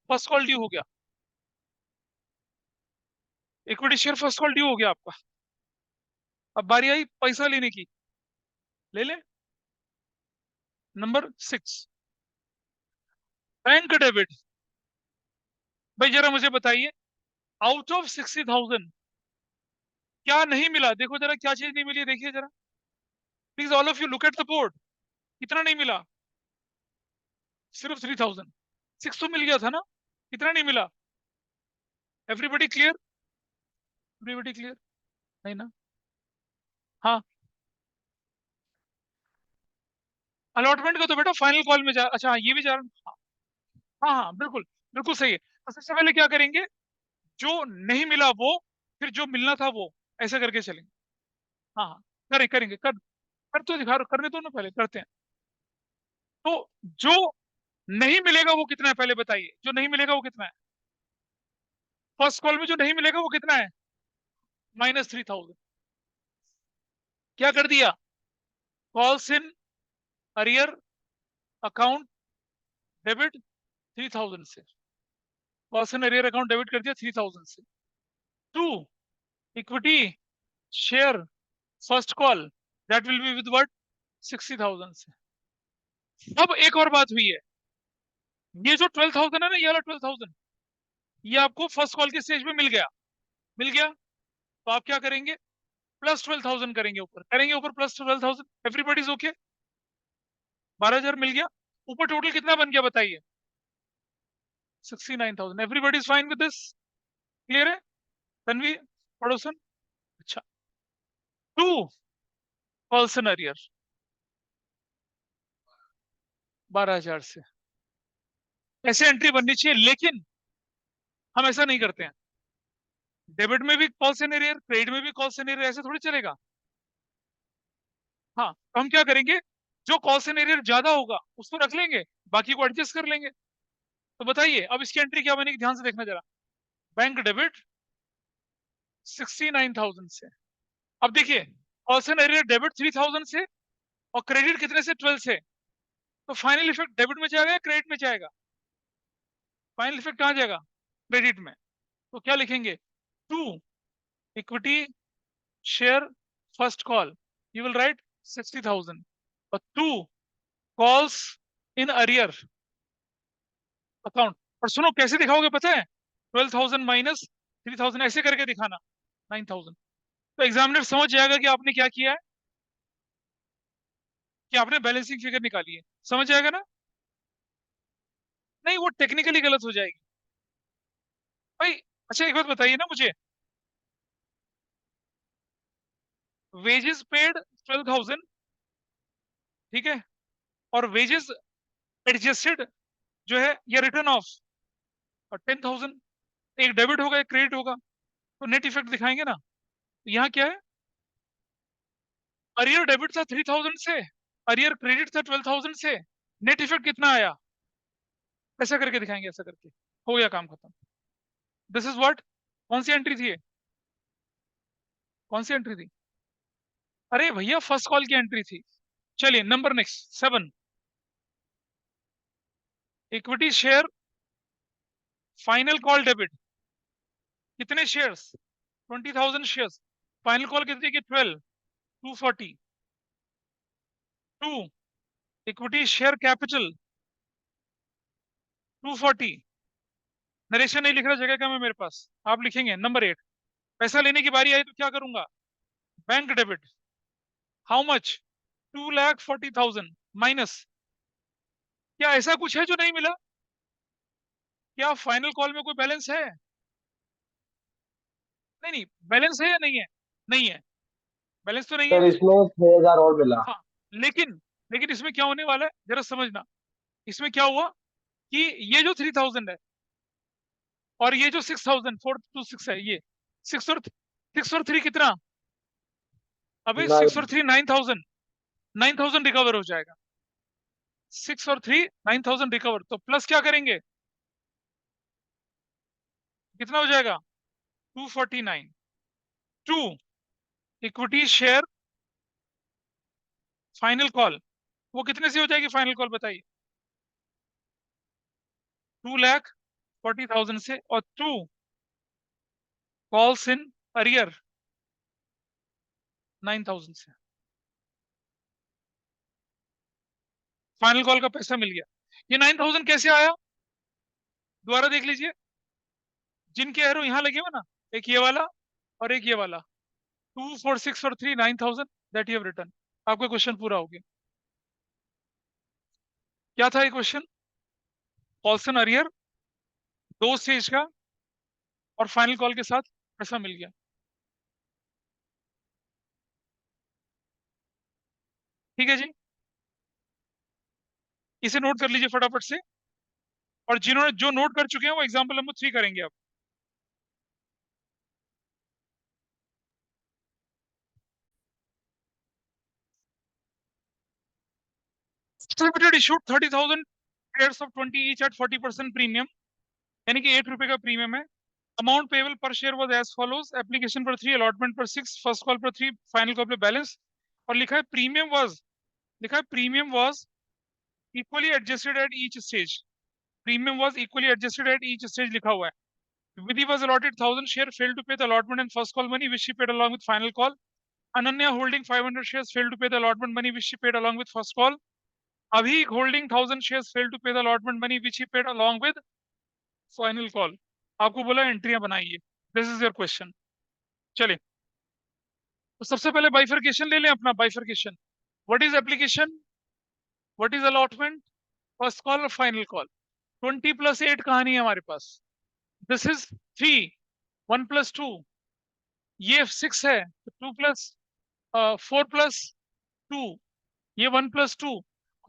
First call due हो गया, equity share first call due हो गया आपका। अब बारी आई पैसा लेने की, ले ले। Number 6, bank debit. भाई जरा मुझे बताइए, आउट ऑफ 60,000 क्या नहीं मिला? देखो जरा क्या चीज नहीं मिली, देखिए जरा please, all of you look at the board. कितना नहीं मिला? सिर्फ 3,000। 6 तो मिल गया था ना, कितना नहीं मिला? Everybody clear? Everybody clear? नहीं ना? हाँ, अलॉटमेंट का तो बेटा फाइनल कॉल में जा, अच्छा हाँ, ये भी जा रहा। हाँ हाँ बिल्कुल, बिल्कुल सही है। तो सबसे पहले क्या करेंगे, जो नहीं मिला वो, फिर जो मिलना था वो, ऐसा करके चलेंगे। हाँ हाँ, करेंगे कर तो दिखा, करने दो ना, पहले करते हैं। तो जो नहीं मिलेगा वो कितना है पहले बताइए, जो नहीं मिलेगा वो कितना है? फर्स्ट कॉल में जो नहीं मिलेगा वो कितना है? -3,000। क्या कर दिया? Calls in arrear account debit 3,000 से। Calls in arrear account debit कर दिया 3,000 से। 2 equity share first call, that will be with what? 60,000 से। अब एक और बात हुई है, ये जो 12,000 है ना, ये वाला 12,000, ये आपको फर्स्ट कॉल के स्टेज पे मिल गया। मिल गया तो आप क्या करेंगे? +12,000 करेंगे, ऊपर करेंगे, ऊपर +12,000। Everybody is okay? 12,000 मिल गया। ऊपर टोटल कितना बन गया बताइए? 69,000। Everybody is fine with this? Clear है? तन्वी, पड़ोसन। अच्छा, 2 कॉल्सन अरियर 12,000 से। ऐसे एंट्री बननी चाहिए, लेकिन हम ऐसा नहीं करते हैं। डेबिट में भी कॉल्सन एरियर, क्रेडिट में भी कॉल्सन एरियर, ऐसे थोड़ी चलेगा। हाँ, तो हम क्या करेंगे, जो कॉल्सन एरियर ज्यादा होगा उसको रख लेंगे, बाकी को एडजस्ट कर लेंगे। तो बताइए अब इसकी एंट्री क्या बनेगी, ध्यान से देखना जरा। बैंक डेबिट 69,000 से। अब देखिए, कॉल्सन एरियर डेबिट 3,000 से और क्रेडिट कितने से? 12 से। तो फाइनल इफेक्ट डेबिट में जाएगा या क्रेडिट में जाएगा? फाइनल इफेक्ट कहाँ जाएगा? क्रेडिट में। तो क्या लिखेंगे? 2 equity share first call, you will right 60,000। और 2 कॉल्स इन अरियर अकाउंट। और सुनो कैसे दिखाओगे पता है? 12,000 -3,000 ऐसे करके दिखाना, 9,000। तो एग्जामिनर समझ जाएगा कि आपने क्या किया है, कि आपने बैलेंसिंग फिगर निकाली है। समझ जाएगा ना? नहीं, वो टेक्निकली गलत हो जाएगी भाई। अच्छा एक बात बताइए ना मुझे, वेजेस पेड 12,000, ठीक है, और वेजेस एडजस्टेड जो है, ये रिटर्न ऑफ और 10,000, एक डेबिट होगा एक क्रेडिट होगा, तो नेट इफेक्ट दिखाएंगे ना। तो यहाँ क्या है, अरियर डेबिट था 3,000 से, अरियर क्रेडिट था 12,000 से, नेट इफेक्ट कितना आया, ऐसा करके दिखाएंगे, ऐसा करके हो गया काम खत्म। दिस इज व्हाट, कौन सी एंट्री थी ये, कौन सी एंट्री थी, अरे भैया फर्स्ट कॉल की एंट्री थी। चलिए number next 7, equity share final call debit, कितने शेयर्स, 20,000 शेयर्स, फाइनल कॉल कितने की 12, 240, 2 इक्विटी शेयर कैपिटल 240, नरेशन नहीं लिख रहा, जगह कम है मेरे पास, आप लिखेंगे नंबर 8, पैसा लेने की बारी आई तो क्या करूंगा, bank debit, how much, 2,40,000 minus, क्या ऐसा कुछ है जो नहीं मिला, क्या फाइनल कॉल में कोई बैलेंस है, नहीं नहीं, बैलेंस है या नहीं है, नहीं है, बैलेंस तो नहीं है। सर इसमें 6,000 और मिला। हाँ, लेकिन लेकिन इसमें क्या होने वाला है जरा समझना, इसमें क्या हुआ कि ये जो 3,000 है और ये जो 6,000 426 है, ये 6 और 3 कितना, अबे 6 और 3 9,000, 9,000 रिकवर हो जाएगा, 6 और 3 9,000 रिकवर, तो प्लस क्या करेंगे, कितना हो जाएगा, 249, 2 इक्विटी शेयर फाइनल कॉल, वो कितने से हो जाएगी फाइनल कॉल बताइए, 2,40,000 से, और 2 कॉल्स इन अरियर 9,000 से, फाइनल कॉल का पैसा मिल गया। ये 9,000 कैसे आया, दोबारा देख लीजिए, जिनके एरो यहाँ लगे हुए ना, एक ये वाला और एक ये वाला, 2 4 6 और 3 9,000, दैट यू हैव रिटर्न, आपका क्वेश्चन पूरा हो गया। क्या था ये क्वेश्चन, कॉल्सन अरियर, 2 स्टेज का, और फाइनल कॉल के साथ पैसा मिल गया। ठीक है जी, इसे नोट कर लीजिए फटाफट से, और जिन्होंने जो नोट कर चुके हैं वो एग्जाम्पल नंबर 3 करेंगे आप। Limited issued 30,000 shares of 20 each at 40% premium, यानी कि 8 रुपए का प्रीमियम है। अमाउंट पेबल पर share was as follows, application पर 3, अलॉटमेंट पर 6, फर्स्ट कॉल पर 3, फाइनल कॉल पर बैलेंस, और लिखा है प्रीमियम वाज, लिखा है premium was equally adjusted at each stage, premium was equally adjusted at each stage लिखा हुआ है। Vidhi was allotted 1,000 share, failed to pay the allotment and first call money which she paid along with final call. Ananya holding 500 shares failed to pay the allotment money which she paid along with first call. Abhi holding 1,000 shares failed to pay the allotment money which he paid along with final call. आपको बोला एंट्रियां बनाइए, this is your question. चलिए, तो सबसे पहले bifurcation ले लें अपना, bifurcation, what is application, what is allotment, first call और फाइनल कॉल। 20+8 कहानी है हमारे पास, दिस इज 3, 1+2, ये 6 है, तो 4+2, ये 1+2,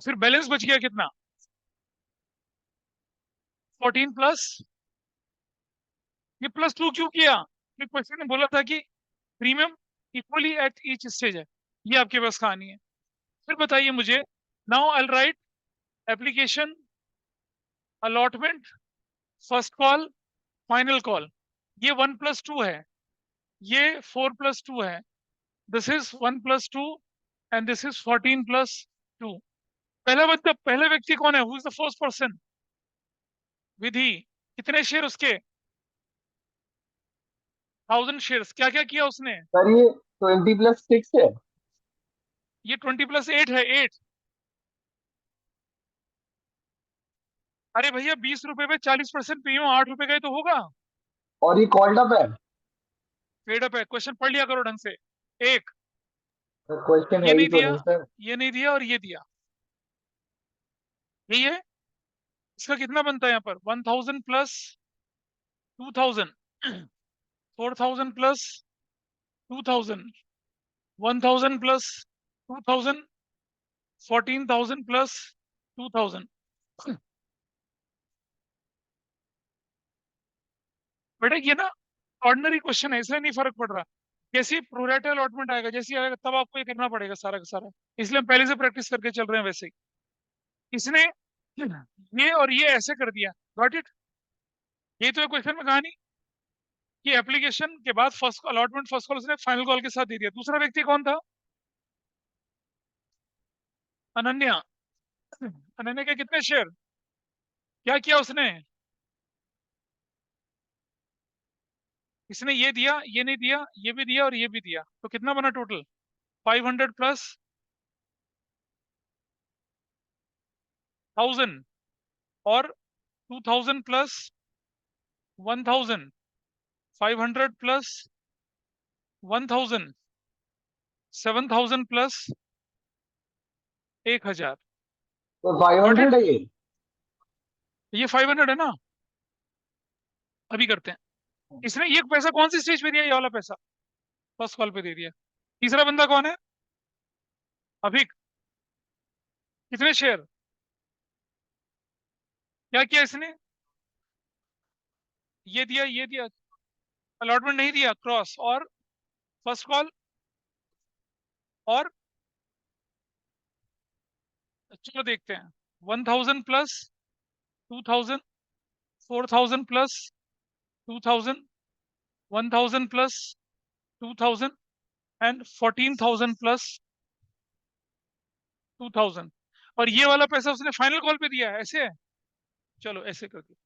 फिर बैलेंस बच गया कितना, 14 प्लस, ये +2 क्यों किया, क्वेश्चन ने बोला था कि premium equally at each stage है, ये आपके पास कहानी है। फिर बताइए मुझे, now I write application, allotment, first call, final call, ये 1+2 है, ये 4+2 है, this is 1+2 and this is 14+2। पहला बंदा, पहला व्यक्ति कौन है, who is the first person, Vidhi, कितने शेयर उसके, 1,000 शेयर्स, क्या क्या किया उसने, सर ये 20+6 है। ये 20+8 है, 8, अरे भैया 20 रुपए में 40% प्रीमियम, 8 रुपए का ही तो होगा, और ये कॉल्ड अप है। पेड अप है, क्वेश्चन पढ़ लिया करो ढंग से। एक, सर क्वेश्चन ये है ही नहीं तो दिया, नहीं सर। ये नहीं दिया, और ये दिया, यही है, इसका कितना बनता है यहाँ पर, 1,000 प्लस 2,000, 4,000 प्लस 2,000, 1,000 प्लस 2,000, 14,000 प्लस 2,000, बेटा ये ना ऑर्डिनरी क्वेश्चन है, इसलिए नहीं फर्क पड़ रहा। जैसे प्रोरेटा अलॉटमेंट आएगा, जैसे आएगा तब आपको ये करना पड़ेगा सारा का सारा, इसलिए हम पहले से प्रैक्टिस करके चल रहे हैं वैसे ही। इसने ये और ये ऐसे कर दिया, गॉट इट। ये तो है क्वेश्चन में कहानी कि एप्लीकेशन के बाद फर्स्ट अलॉटमेंट फर्स्ट कॉल उसने फाइनल कॉल के साथ दे दिया। दूसरा व्यक्ति कौन था? अनन्या। अनन्या के कितने शेयर? क्या किया उसने? इसने ये दिया, ये नहीं दिया, ये भी दिया और ये भी दिया, तो कितना बना टोटल? 500 प्लस 1000 और 2000 प्लस 1000, 500 प्लस 1000, 7000 प्लस 1000। तो 500 है ये 500 है ना? अभी करते हैं। इसने ये पैसा कौन सी स्टेज पे दिया? ये वाला पैसा फर्स्ट कॉल पे दे दिया। तीसरा बंदा कौन है? अभिक। कितने शेयर? क्या किया इसने? ये दिया, ये दिया, अलॉटमेंट नहीं दिया, क्रॉस और फर्स्ट कॉल और चलो देखते हैं। 1000 plus 2000, 4000 plus 2000, 1000 plus 2000 and 14000 plus 2000। और ये वाला पैसा उसने फाइनल कॉल पे दिया है, ऐसे है। चलो ऐसे कर दिया,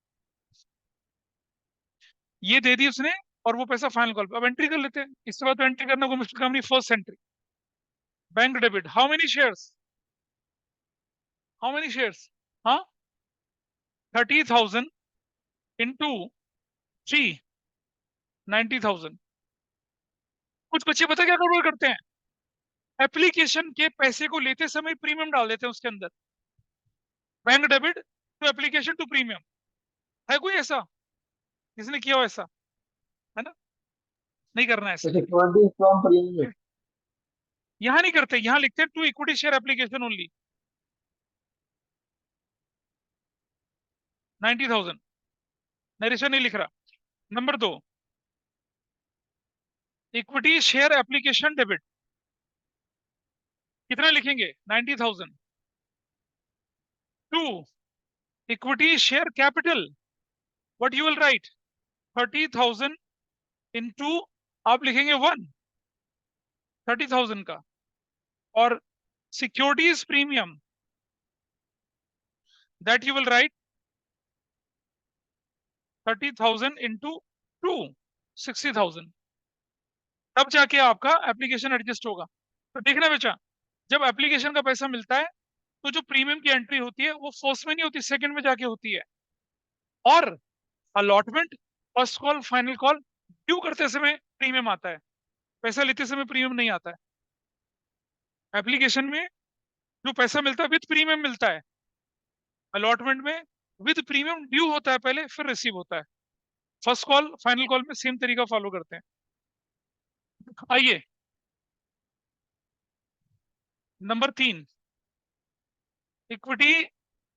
ये दे दी उसने और वो पैसा फाइनल कॉल पे। अब एंट्री कर लेते हैं, इसके बाद तो एंट्री करना कोई मुश्किल काम नहीं। First entry, bank debit, how many shares? How many shares? हाँ, 30,000 इंटू 3, 90,000। कुछ बच्चे पता क्या गड़बड़ करते हैं? एप्लीकेशन के पैसे को लेते समय प्रीमियम डाल देते हैं उसके अंदर। Bank debit to application to premium. है कोई ऐसा जिसने किया हो ऐसा? है ना? नहीं करना है तो ऐसे। Security from premium. यहाँ नहीं करते, यहाँ लिखते हैं to equity share application only, 90,000। Narration नहीं लिख रहा। Number 2, equity share application debit, कितना लिखेंगे? 90,000। 2, equity share capital, what you will write? 30,000 into, आप लिखेंगे 1, 30,000 का। और securities premium, that you will write 30,000 into 2, 60,000। तब जाके आपका एप्लीकेशन एडजस्ट होगा। तो देखना बेटा, जब एप्लीकेशन का पैसा मिलता है तो जो प्रीमियम की एंट्री होती है वो फर्स्ट में नहीं होती, सेकंड में जाके होती है। और allotment, first call, final call due करते समय प्रीमियम आता है, पैसा लेते समय प्रीमियम नहीं आता है। एप्लीकेशन में जो पैसा मिलता है विद प्रीमियम मिलता है, अलॉटमेंट में विद प्रीमियम ड्यू होता है पहले, फिर रिसीव होता है। फर्स्ट कॉल फाइनल कॉल में सेम तरीका फॉलो करते हैं। आइए, number 3, equity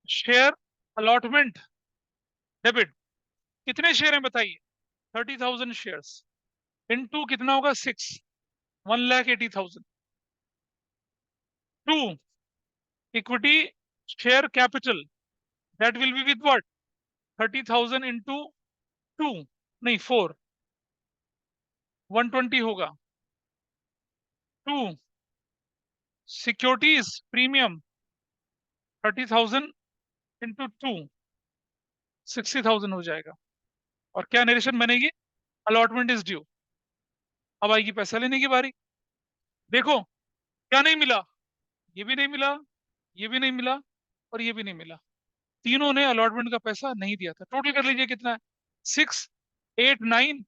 share allotment debit. कितने शेयर हैं बताइए? 30,000 शेयर्स इनटू कितना होगा? 6, 1,80,000। 2, equity share capital, that will be with what? 30,000 into 2, नहीं 4, 120 होगा। 2, सिक्योरिटीज प्रीमियम, 30,000 इंटू 2, 60,000 हो जाएगा। और क्या नरेशन बनेगी? Allotment is due. अब आएगी पैसा लेने की बारी। देखो क्या नहीं मिला, ये भी नहीं मिला, ये भी नहीं मिला और ये भी नहीं मिला। तीनों ने अलॉटमेंट का पैसा नहीं दिया था। टोटल कर लीजिए कितना है? 6, 8, 9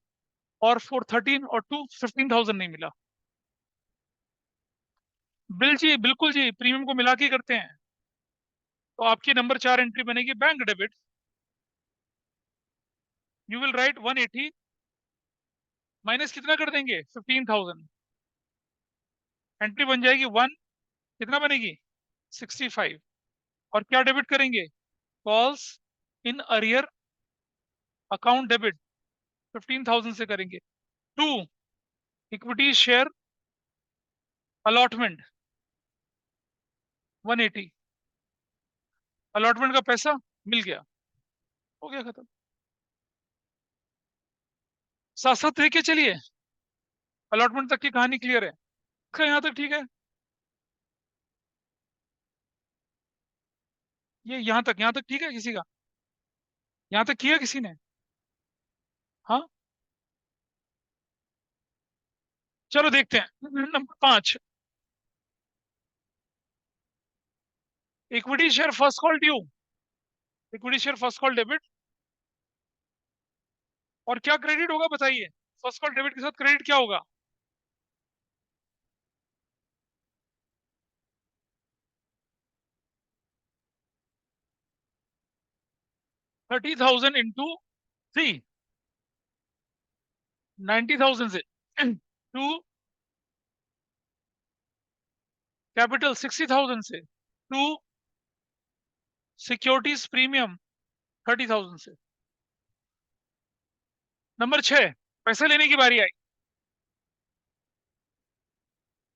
और 4, 13 और 2, 15,000 नहीं मिला। बिल जी, बिल्कुल जी, प्रीमियम को मिला के करते हैं। तो आपकी नंबर 4 एंट्री बनेगी bank debit. You will right 180 minus कितना कर देंगे? 15,000। एंट्री बन जाएगी 1, कितना बनेगी? 65। और क्या डेबिट करेंगे? Calls in arrear account debit, 15,000 से करेंगे। 2 इक्विटी शेयर अलॉटमेंट 180, अलॉटमेंट का पैसा मिल गया, हो गया खत्म। साथ साथ लेके चलिए, अलॉटमेंट तक की कहानी क्लियर है, यहाँ तक ठीक है। ये यहाँ तक ठीक है किसी का? यहाँ तक किया किसी ने? हाँ, चलो देखते हैं। Number 5, equity share first call due, equity share first call debit, और क्या क्रेडिट होगा बताइए? फर्स्ट कॉल डेबिट के साथ क्रेडिट क्या होगा? 30,000 इंटू 3, 90,000 से टू कैपिटल 60,000 से टू सिक्योरिटीज प्रीमियम 30,000 से। नंबर 6, पैसे लेने की बारी आई।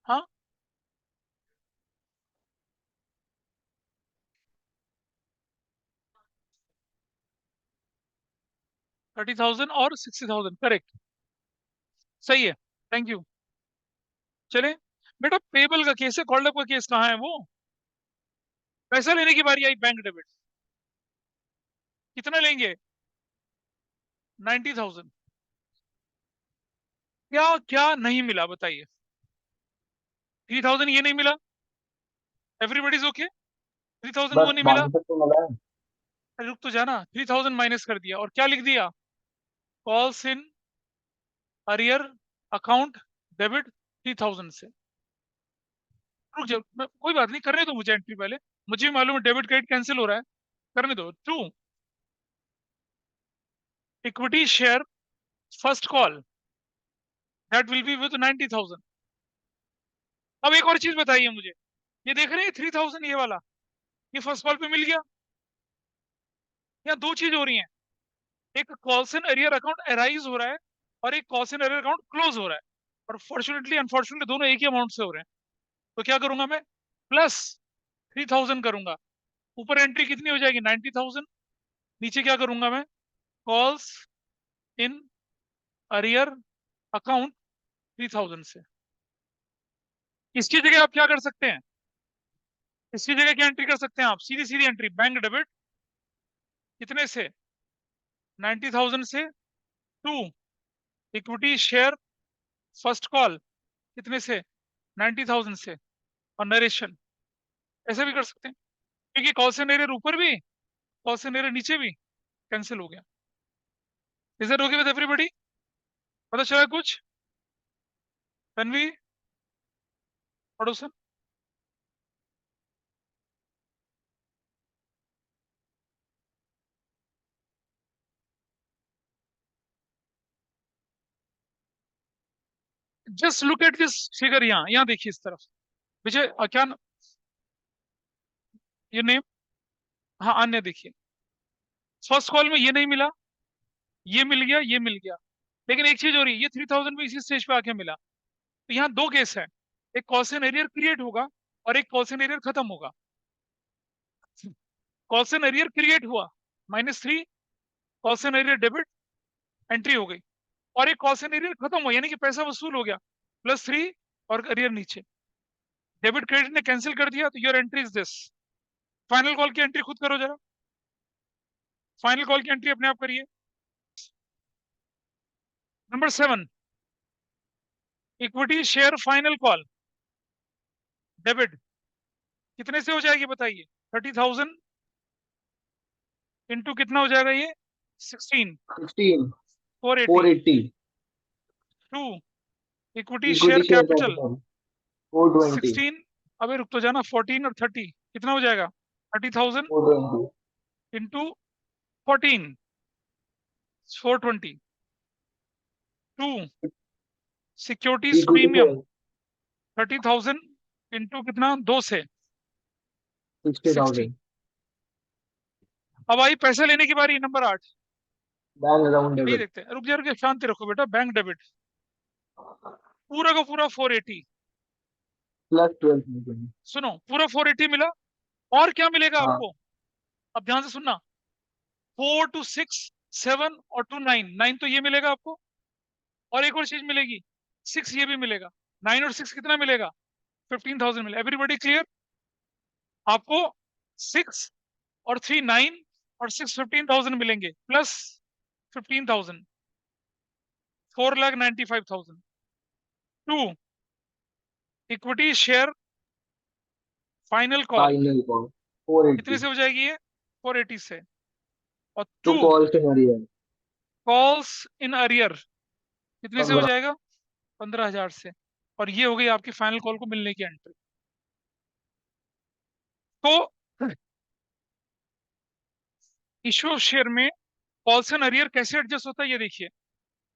हाँ, 30,000 और 60,000, करेक्ट, सही है, थैंक यू। चले बेटा, पेबल का केस है, कॉल्ड अप का केस कहाँ है वो? पैसा लेने की बारी आई, बैंक डेबिट, कितना लेंगे? 90,000। क्या क्या नहीं मिला बताइए? 3,000 ये नहीं मिला, एवरीबॉडी इज ओके, 3,000 वो बस नहीं मिला। बाकी सब तो मिला है। अरे रुक तो जाना, 3,000 माइनस कर दिया और क्या लिख दिया? Calls in arrear account debit 3,000 से। रुक जाओ, कोई बात नहीं, करने दो मुझे एंट्री पहले, मुझे भी मालूम है डेबिट क्रेडिट कैंसिल हो रहा है, करने दो। 2 equity share first call that will be with 90,000। अब एक और चीज बताइए मुझे, ये देख रहे हैं 3,000 ये वाला, ये फर्स्ट कॉल पे मिल गया। यहाँ दो चीज हो रही है, एक calls in arrear account arise हो रहा है और एक calls in arrear account close हो रहा है, और फॉर्चुनेटली अनफॉर्चुनेटली दोनों एक ही अमाउंट से हो रहे हैं। तो क्या करूंगा मैं? प्लस 3,000 करूंगा, ऊपर एंट्री कितनी हो जाएगी? 90,000। नीचे क्या करूंगा मैं? कॉल्स इन अरियर अकाउंट 3,000 से। इसकी जगह आप क्या कर सकते हैं? इसकी जगह क्या एंट्री कर सकते हैं आप? सीधी सीधी एंट्री, बैंक डेबिट कितने से? 90,000 से to equity share first call कितने से? 90,000 से, और नरेशन ऐसे भी कर सकते हैं, क्योंकि कॉल से एरियर ऊपर भी, कॉल से एरियर नीचे भी कैंसिल हो गया। Is it okay with everybody? पता चला कुछ? तन्वी, पड़ोसन, just look at this figure, यहाँ यहाँ देखिए इस तरफ। विजय, क्या ये नेम? हाँ, अन्य देखिए, फर्स्ट कॉल में ये नहीं मिला, ये मिल गया, ये मिल गया, लेकिन एक चीज हो रही है, ये 3,000 भी इसी स्टेज पे आके मिला। तो यहाँ दो केस है, एक कॉल्सन एरियर क्रिएट होगा और एक कॉल्सन एरियर खत्म होगा। कॉल्सन एरियर क्रिएट हुआ, -3, कॉल्सन एरियर डेबिट एंट्री हो गई, और एक कॉल्सन एरियर खत्म हुआ, यानी कि पैसा वसूल हो गया, +3, और एरियर नीचे, डेबिट क्रेडिट ने कैंसिल कर दिया, तो your entry is this. Final call की एंट्री खुद करो जरा, फाइनल कॉल की एंट्री अपने आप करिए। Number 7, equity share final call debit कितने से हो जाएगी बताइए? 30,000 इंटू कितना हो जाएगा ये? 16, 16, 480, 480, to equity share equity share capital capital 420, 16, अबे रुक तो जाना, 14 और 30 कितना हो जाएगा? 30,000 420, into 14, 420, to securities equity premium share 30,000 into कितना, दो से 60। 60,000, अब आई पैसे लेने की बारी, नंबर 8, बैंक अकाउंट यही डेबिट देखते हैं, रुक जा शांति रखो बेटा। बैंक डेबिट पूरा का पूरा 480। प्लस 12,000। सुनो, पूरा 480 मिला। और क्या मिलेगा हाँ आपको? अब ध्यान से सुनना। 4 to 6 7 और 2 9 तो ये मिलेगा आपको। और एक और चीज मिलेगी, 6 ये भी मिलेगा। 9 और 6 कितना मिलेगा? 15,000 मिलेगा। Everybody clear? आपको 6 और 3 9 और 6 15,000 मिलेंगे, plus 15,000, 4,95,000। To, equity share final call final call 480। कितने से हो जाएगी ये? 480 से। और to to, calls in arrear calls in arrear कितने से हो 15। जाएगा? 15,000 से। और ये हो गई आपकी फाइनल कॉल को मिलने की एंट्री। तो इशू ऑफ शेयर में कॉल्स इन अरियर कैसे एडजस्ट होता है ये देखिए।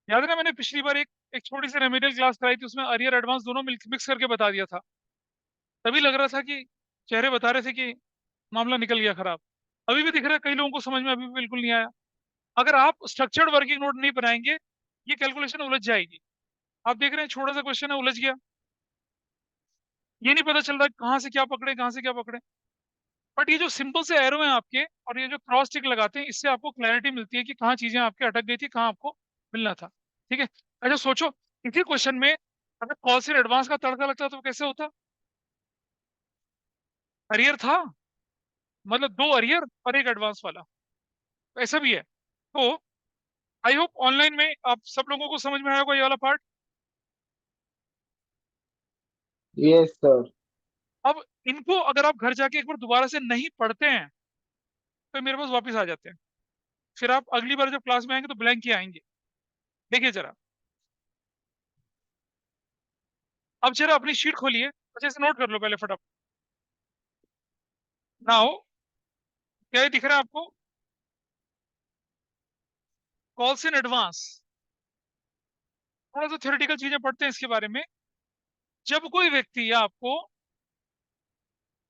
याद है ना, मैंने पिछली बार एक छोटी सी रेमेडियल क्लास कराई थी, उसमें अरियर एडवांस दोनों मिक्स करके बता दिया था। तभी लग रहा था कि चेहरे बता रहे थे कि मामला निकल गया खराब। अभी भी दिख रहा है कई लोगों को समझ में अभी भी बिल्कुल नहीं आया। अगर आप स्ट्रक्चर्ड वर्किंग नोट नहीं बनाएंगे, ये कैलकुलेशन उलझ जाएगी। आप देख रहे हैं छोटा सा क्वेश्चन है, उलझ गया। ये नहीं पता चल रहा कहाँ से क्या पकड़े, कहाँ से क्या पकड़े। बट ये जो सिंपल से एरो है आपके, और ये जो क्रॉस टिक लगाते हैं, इससे आपको क्लैरिटी मिलती है कि कहाँ चीजें आपके अटक गई थी, कहाँ आपको मिलना था। ठीक है। अच्छा सोचो, इसी क्वेश्चन में अगर कॉल से एडवांस का तड़का लगता तो कैसे होता? अरियर था, मतलब दो अरियर और एक एडवांस वाला, तो ऐसा भी है। तो आई होप ऑनलाइन में आप सब लोगों को समझ में आया होगा ये वाला पार्ट। Yes sir. अब इनको अगर आप घर जाके एक बार दोबारा से नहीं पढ़ते हैं, तो मेरे पास वापस आ जाते हैं। फिर आप अगली बार जब क्लास में आएंगे तो ब्लैंक ही आएंगे। देखिए जरा, अब जरा अपनी शीट खोलिए, अच्छे से नोट कर लो पहले फटाफट। नाउ क्या ये दिख रहा है आपको? Calls in advance. थोड़ा सा थ्योरेटिकल चीजें पढ़ते हैं इसके बारे में। जब कोई व्यक्ति आपको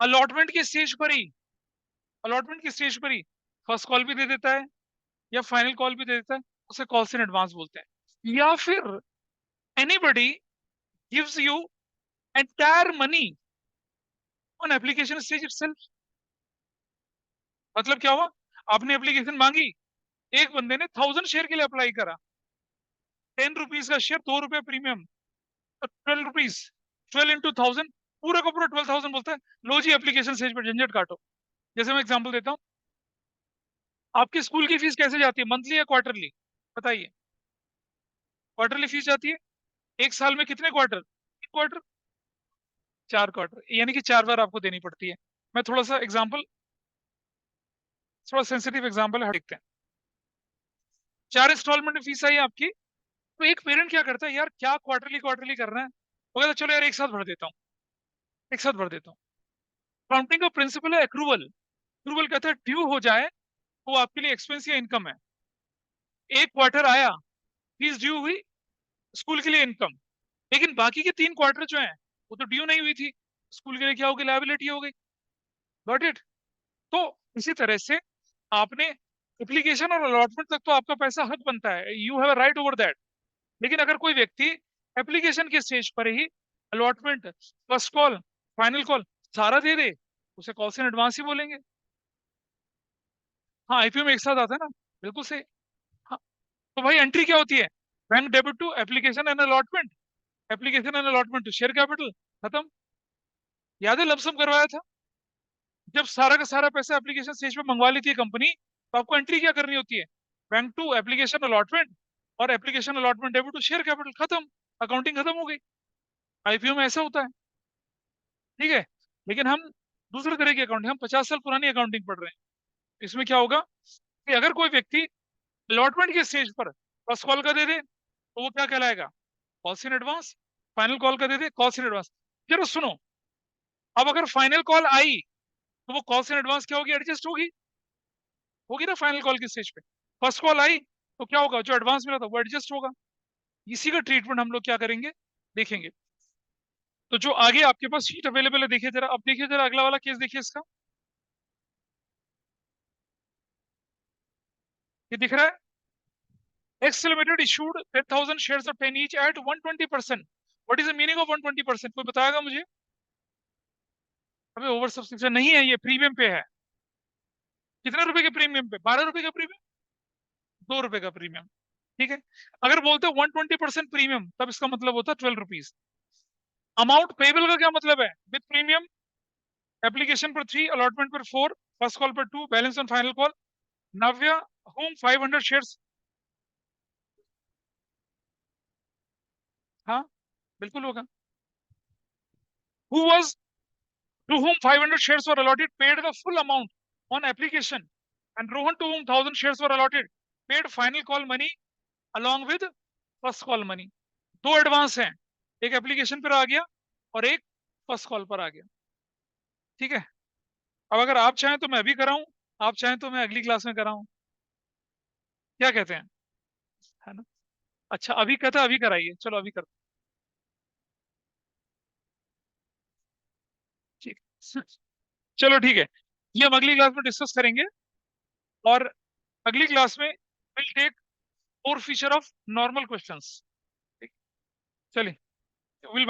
अलॉटमेंट की स्टेज पर ही, अलॉटमेंट की स्टेज पर ही फर्स्ट कॉल भी दे देता है या फाइनल कॉल भी दे देता है, उसे कॉल्स इन एडवांस बोलते हैं। या फिर anybody gives you entire money on application stage itself. मतलब क्या हुआ? आपने एप्लीकेशन मांगी, एक बंदे ने 1,000 शेयर के लिए अप्लाई करा, 10 रुपीज का शेयर, 2 रुपए प्रीमियम, तो 12 रुपीज, 12 into 1,000, पूरा का पूरा 12,000 बोलता है। लो जी एप्लीकेशन स्टेज पर झंझट काटो। जैसे मैं एग्जांपल देता हूँ, आपकी स्कूल की फीस कैसे जाती है, मंथली या क्वार्टरली? बताइए। क्वार्टरली फीस जाती है। एक साल में कितने क्वार्टर? 3 क्वार्टर, 4 क्वार्टर, यानी कि 4 बार आपको देनी पड़ती है। मैं थोड़ा सा एग्जांपल, थोड़ा सेंसिटिव एग्जांपल है, देखते हैं। 4 इंस्टॉलमेंट में फीस आई है आपकी। तो एक पेरेंट क्या करता है, यार क्या क्वार्टरली क्वार्टरली करना है, वो कहता है चलो यार एक साथ भर देता हूँ, एक साथ भर देता हूँ। काउंटिंग का प्रिंसिपल है एक्रूवल। एक्रूवल कहता है ड्यू हो जाए तो वो आपके लिए एक्सपेंस या इनकम है। एक क्वार्टर आया, फीस ड्यू हुई, स्कूल के लिए इनकम। लेकिन बाकी के 3 क्वार्टर जो है वो तो ड्यू नहीं हुई थी, स्कूल के लिए क्या हो गई? लायबिलिटी हो गई। Got it? तो इसी तरह से आपने एप्लीकेशन और अलॉटमेंट तक तो आपका पैसा हक बनता है, you have a right over that. लेकिन अगर कोई व्यक्ति एप्लीकेशन के स्टेज पर ही allotment, first call, final call सारा दे दे, उसे कॉल से एडवांस ही बोलेंगे। हाँ, आईपीओ में एक साथ आता है ना, बिल्कुल सही। हाँ, तो भाई एंट्री क्या होती है? Bank debit to application and allotment, application and allotment to share capital, खत्म। याद है लमसम करवाया था? जब सारा का सारा पैसा एप्लीकेशन स्टेज पे मंगवा लेती है कंपनी, तो आपको एंट्री क्या करनी होती है? बैंक टू एप्लीकेशन अलॉटमेंट, और application allotment debit to share capital, खत्म। अकाउंटिंग खत्म हो गई। आईपीओ में ऐसा होता है। ठीक है। लेकिन हम दूसरे तरह की अकाउंटिंग, हम 50 साल पुरानी अकाउंटिंग पढ़ रहे हैं। इसमें क्या होगा कि अगर कोई व्यक्ति अलॉटमेंट के स्टेज पर फर्स्ट कॉल का दे दे, तो वो क्या कहलाएगा? Calls in advance. Final call का दे दे, कॉल्स इन एडवांस। चलो सुनो, अब अगर फाइनल कॉल आई, तो वो कॉल्स इन एडवांस क्या होगी? एडजस्ट होगी, होगी ना फाइनल कॉल की स्टेज पे। फर्स्ट कॉल आई तो क्या होगा? जो एडवांस मिला था वो एडजस्ट होगा। इसी का ट्रीटमेंट हम लोग क्या करेंगे, देखेंगे। तो जो आगे आपके पास शीट अवेलेबल है, देखिए जरा, अब देखिए जरा अगला वाला केस देखिए इसका। ये दिख रहा है? X Limited issued 10,000 shares of 10 each at 120%. What is the meaning of 120%? कोई बताएगा मुझे? अबे ओवर सब्सक्रिप्शन नहीं है, ये प्रीमियम पे है। कितने रुपए के प्रीमियम पे? 12 रुपए का प्रीमियम, 2 रुपए का प्रीमियम। ठीक है, अगर बोलते 120% प्रीमियम तब इसका मतलब होता 12 रुपीज। अमाउंट पेबल का क्या मतलब है? विद प्रीमियम, एप्लीकेशन पर 3, अलॉटमेंट पर 4, फर्स्ट कॉल पर 2, balance on final call. Navya home 500 shares. हाँ बिल्कुल होगा। Who was to whom 500 shares were allotted paid the full amount on application, and Rohan, to whom 1000 shares were allotted, paid final call money along with first call money. दो advance हैं, एक application पर आ गया और एक first call पर आ गया। ठीक है, अब अगर आप चाहें तो मैं अभी कराऊं, आप चाहें तो मैं अगली क्लास में कराऊं, क्या कहते हैं? है ना? अच्छा अभी कहता, अभी कराइए, चलो अभी कर। ठीक चलो ठीक है, ये हम अगली क्लास में डिस्कस करेंगे। और अगली क्लास में will take four feature of normal questions. चलिए, विल